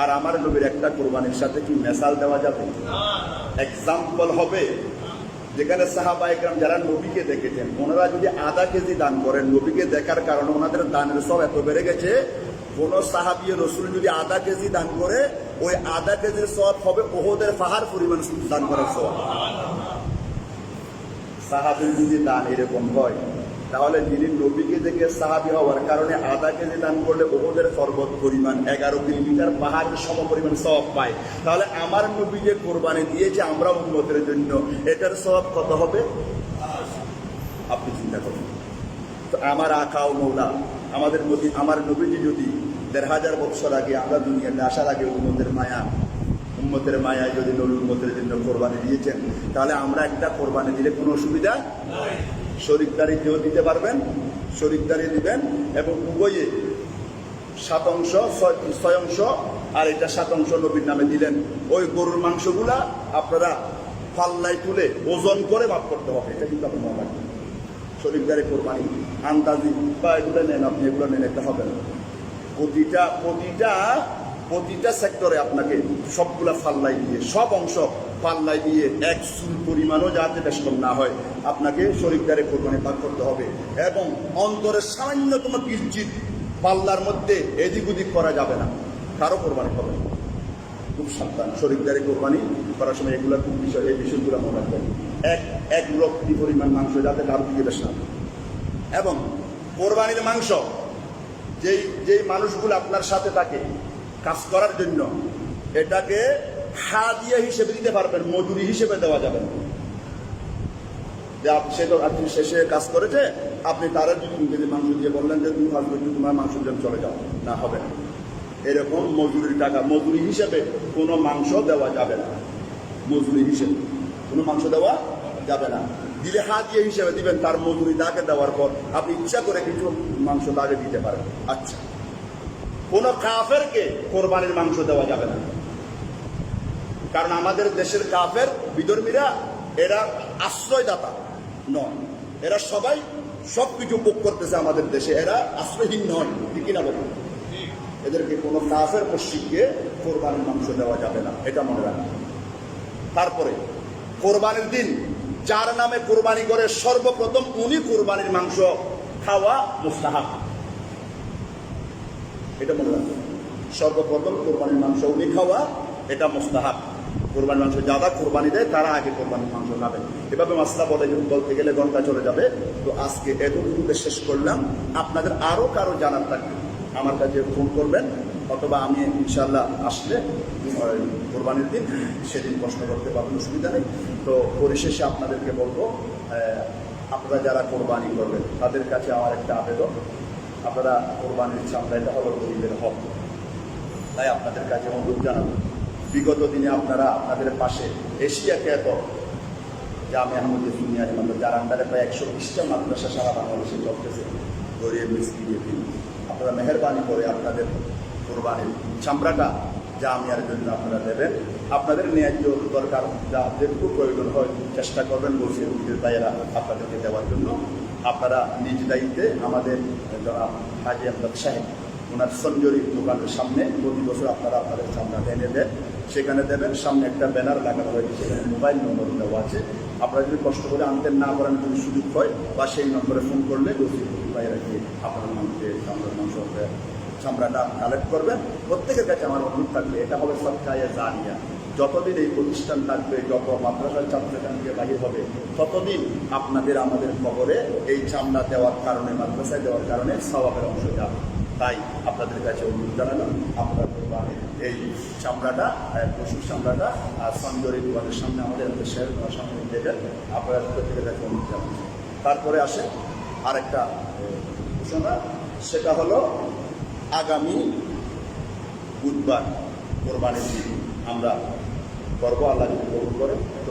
S1: আর আমার নবীর একটা কোরবানির সাথে কি মেসাল দেওয়া যাবে? এক্সাম্পল হবে, যেখানে সাহাবা একরাম যারা নবীকে দেখেছেন, ওনারা যদি আধা কেজি দান করেন, নবীকে দেখার কারণে ওনাদের দানের সব এত বেড়ে গেছে, কোন সাহাবী রসুল যদি আধা কেজি দান করে, ওই আধা কেজির সব হবে ওহদের পাহাড় পরিমাণ দান করার সব। সাহাবীর যদি দান এরকম হয়, তাহলে যিনি নবীকে দেখে সাহাবী হওয়ার কারণে আধা কেজি দান করলে ওহদের পর্বত পরিমাণ 11 কিলোমিটার পাহাড় সম পরিমাণ সওয়াব পায়, তাহলে আমার নবী যে কোরবানি দিয়েছে আমরা উম্মতের জন্য, এটার সওয়াব কত হবে আপনি চিন্তা করুন। তো আমার আকা ও মৌলা আমাদের আমার নবীজি যদি 1500 বছর আগে আমরা দুনিয়াতে আসার আগে উম্মতের মায়ায় যদি নবী উম্মতের জন্য কোরবানি দিয়েছেন, তাহলে আমরা একটা কোরবানি দিলে কোনো অসুবিধা শরীকদারি কেউ দিতে পারবেন, শরীকদারি দিবেন, এবং উভয়ে 7 অংশ আর এটা 7 অংশ নবীর নামে দিলেন। ওই গরুর মাংসগুলা আপনারা পাল্লায় তুলে ওজন করে মাপ করতে হবে, এটা কিন্তু আপনি মনে রাখবেন। শরীকদারি কোরবানি আন্দাজি বা এগুলো নেন, আপনি এগুলো নেন, এটা হবে না। প্রতিটা সেক্টরে আপনাকে সবগুলা পাল্লাই দিয়ে, সব অংশ পাল্লাই দিয়ে 1 চুল পরিমাণও যাতে বেশ কম না হয়, আপনাকে শরীকদারে কোরবানি ভাগ করতে হবে। এবং অন্তরের সামান্যতম কিঞ্চিত পাল্লার মধ্যে এদিক ওদিক করা যাবে না, কারো কোরবানি হবে না। খুব সাবধান, শরীকদারে কোরবানি করার সময় এগুলো খুব বিষয়, এই বিষয়গুলো মনে রাখবেন। এক রক্তি পরিমাণ মাংস যাতে কারো দিকে বেশ না। এবং কোরবানির মাংস যেই মানুষগুলো আপনার সাথে থাকে কাজ করার জন্য, এটাকে হাদিয়া হিসেবে দিতে পারবেন, মজুরি হিসেবে দেওয়া যাবে না। যে সে তো আপনি শেষে কাজ করেছে, আপনি তারা 2 কেজি মাংস দিয়ে বললেন যে তুমি ফালতু তোমার মাংস জন্য চলে যাও, না হবে না। এরকম মজুরির টাকা মজুরি হিসেবে কোনো মাংস দেওয়া যাবে না, মজুরি হিসেবে কোনো মাংস দেওয়া যাবে না। দিলে হাদিয়া হিসেবে দিবেন, তার মজুরি তাকে দেওয়ার পর আপনি ইচ্ছা করে কিছু মাংস তাকে দিতে পারেন। আচ্ছা, কোনো কাফেরকে কোরবানির মাংস দেওয়া যাবে না, কারণ আমাদের দেশের কাফের বিধর্মীরা এরা আশ্রয়দাতা নয়, এরা সবাই সবকিছু ভোগ করতেছে আমাদের দেশে, এরা আশ্রয়হীন নয়, ঠিক কিনা বলুন? এদেরকে কোনো কাফের মুশরিককে কোরবানির মাংস দেওয়া যাবে না, এটা মনে রাখবেন। তারপরে কোরবানির দিন যার নামে কোরবানি করে সর্বপ্রথম উনি কোরবানির মাংস খাওয়া মুস্তাহাব, এটা মনে রাখবেন। সর্বপ্রথম কোরবানির মাংস উনি খাওয়া, এটা মুস্তাহাব। কোরবানির মাংস যারা কোরবানি দেয় তারা আগে কোরবানির মাংস খাবেন। এভাবে মাসলা বলতে গেলে ঘন্টা চলে যাবে। তো আজকে এতটুকু শেষ করলাম। আপনাদের আরো কারো জানার থাকবে আমার কাছে ফোন করবেন, অথবা আমি ইনশাল্লাহ আসলে কোরবানির দিন সেদিন প্রশ্ন করতে পারবেন, অসুবিধা নেই। তো পরিশেষে আপনাদেরকে বলবো, আপনারা যারা কোরবানি করবেন তাদের কাছে আমার একটা আবেদন, আপনারা কোরবানির চামড়া, এটা হলো গরিবের হক, তাই আপনাদের কাছে অনুরোধ জানাবো, বিগত দিনে আপনারা আপনাদের পাশে এশিয়া খ্যাত জামে আহমদিয়া সুন্নিয়া মাদ্রাসা, যার আন্ডারে প্রায় 120টা মাদ্রাসা সারা বাংলাদেশে চলতেছে, গরিব মিসকিন এতিম, আপনারা মেহরবানি করে আপনাদের কোরবানির চামড়াটা জামিয়ার জন্য আপনারা দেবেন। আপনাদের ন্যায্য দরকার, যা যেটুকু প্রয়োজন হয় চেষ্টা করবেন বসির ভাইয়েরা আপনাদেরকে দেওয়ার জন্য। আপনারা নিজ দায়িত্বে আমাদের হাজি আমদাদ সাহেব ওনার সঞ্জরি দোকানের সামনে প্রতি বছর আপনারা আপনাদের চামড়াটা এনে দেন, সেখানে দেবেন। সামনে একটা ব্যানার লাগানো হয়েছে, সেখানে মোবাইল নম্বর দেওয়া আছে। আপনারা যদি কষ্ট করে আনতে না পারেন, যদি সুযোগ হয়, বা সেই নম্বরে ফোন করলে বসির ভাইয়েরা গিয়ে আপনার মানুষকে চামড়ার মাংস চামড়াটা কালেক্ট করবেন। প্রত্যেকের কাছে আমার অনুরোধ থাকবে, এটা হবে সদকায়ে জারিয়া। যতদিন এই প্রতিষ্ঠান থাকবে, যত মাদ্রাসার ছাত্রছাত্রী থেকে বাহির হবে, ততদিন আপনাদের আমাদের খবরে এই চামড়া দেওয়ার কারণে, মাদ্রাসায় দেওয়ার কারণে সওয়াবের অংশ যাবে। তাই আপনাদের কাছে অনুরোধ জানালাম, আপনারা এই চামড়াটা, পশুর চামড়াটা আর সঞ্জরি দোকানের সামনে আমাদের দেশের সামনে দেবেন। আপনারা প্রত্যেকের কাছে অনুরোধ জানাবেন। তারপরে আসে আরেকটা ঘোষণা, সেটা হলো আগামী বুধবার কোরবানির দিন আমরা করবো, আল্লাহ যদি কবুল করে। তো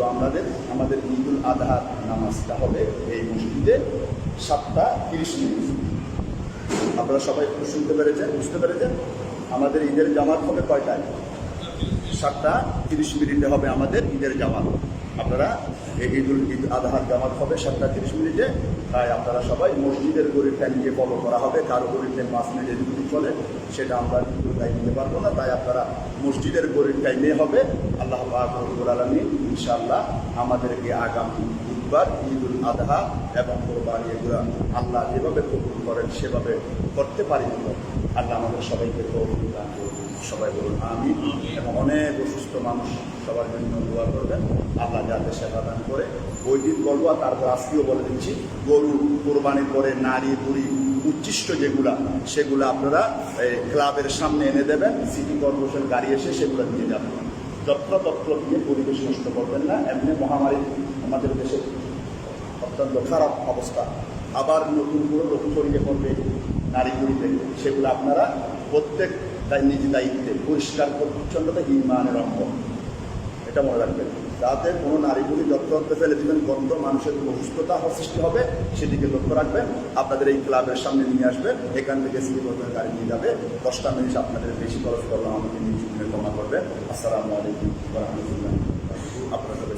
S1: আমাদের ঈদুল আজহার নামাজটা হবে এই মসজিদে 7:30। আপনারা সবাই শুনতে পেরেছেন, বুঝতে পেরেছেন? আমাদের ঈদের জামাত হবে কয়টায়? 7:30 হবে আমাদের ঈদের জামাত। আপনারা এই ঈদ আজহার জামাত হবে 7:30 তাই আপনারা সবাই মসজিদের গরিব টাইমকে ফলো করা হবে। কারো গরিব টাইম 5 মিনিট যদি চলে সেটা আমরা কিন্তু দায়ী নিতে পারবো না, তাই আপনারা মসজিদের গরিব টাইমে হবে। আল্লাহ পাক রব্বুল আলামিন ইনশাআল্লাহ আমাদেরকে আগামী বুধবার ঈদুল আজহা এবং কোরবানি এগুলো আল্লাহ যেভাবে কবুল করেন সেভাবে করতে পারি। আল্লাহ আমাদের সবাইকে তৌফিক দান করুন। সবাই বলুন আমিন। এবং অনেক অসুস্থ মানুষ সবার জন্য দোয়া করবেন, আল্লাহ যাতে সেবা দান করে। ওই দিন বলবো, আর তারপর আজকেও বলে দিচ্ছি, গরু কোরবানির পরে নারী বুড়ি উচ্ছিষ্ট সেগুলো আপনারা ক্লাবের সামনে এনে দেবেন। সিটি কর্পোরেশন গাড়ি এসে সেগুলো নিয়ে যাবেন। যত্রতত্র দিয়ে পরিবেশ নষ্ট করবেন না। এমনি মহামারী আমাদের দেশে অত্যন্ত খারাপ অবস্থা, আবার নতুন করে রোগ ছড়িয়ে পড়বে নারী বুড়িতে। সেগুলো আপনারা প্রত্যেক নিজ দায়িত্বে পরিষ্কার পরিচ্ছন্নতা ঈমানের অঙ্গ, এটা মনে রাখবেন। যাতে কোনো নারী বুড়ি যত্রতত্র ফেলে দিবেন, গন্ধ মানুষের অসুস্থতা সৃষ্টি হবে, সেদিকে লক্ষ্য রাখবেন। আপনাদের এই ক্লাবের সামনে নিয়ে আসবেন, এখান থেকে সিটি কর্পোরেশন গাড়ি নিয়ে যাবে। 10টা মিনিট আপনাদের বেশি খরচ করলাম, আমাকে নিয়ে ক্ষমা করবেন। আসসালামু আলাইকুম ওয়া রাহমাতুল্লাহ। আপনারা সবাই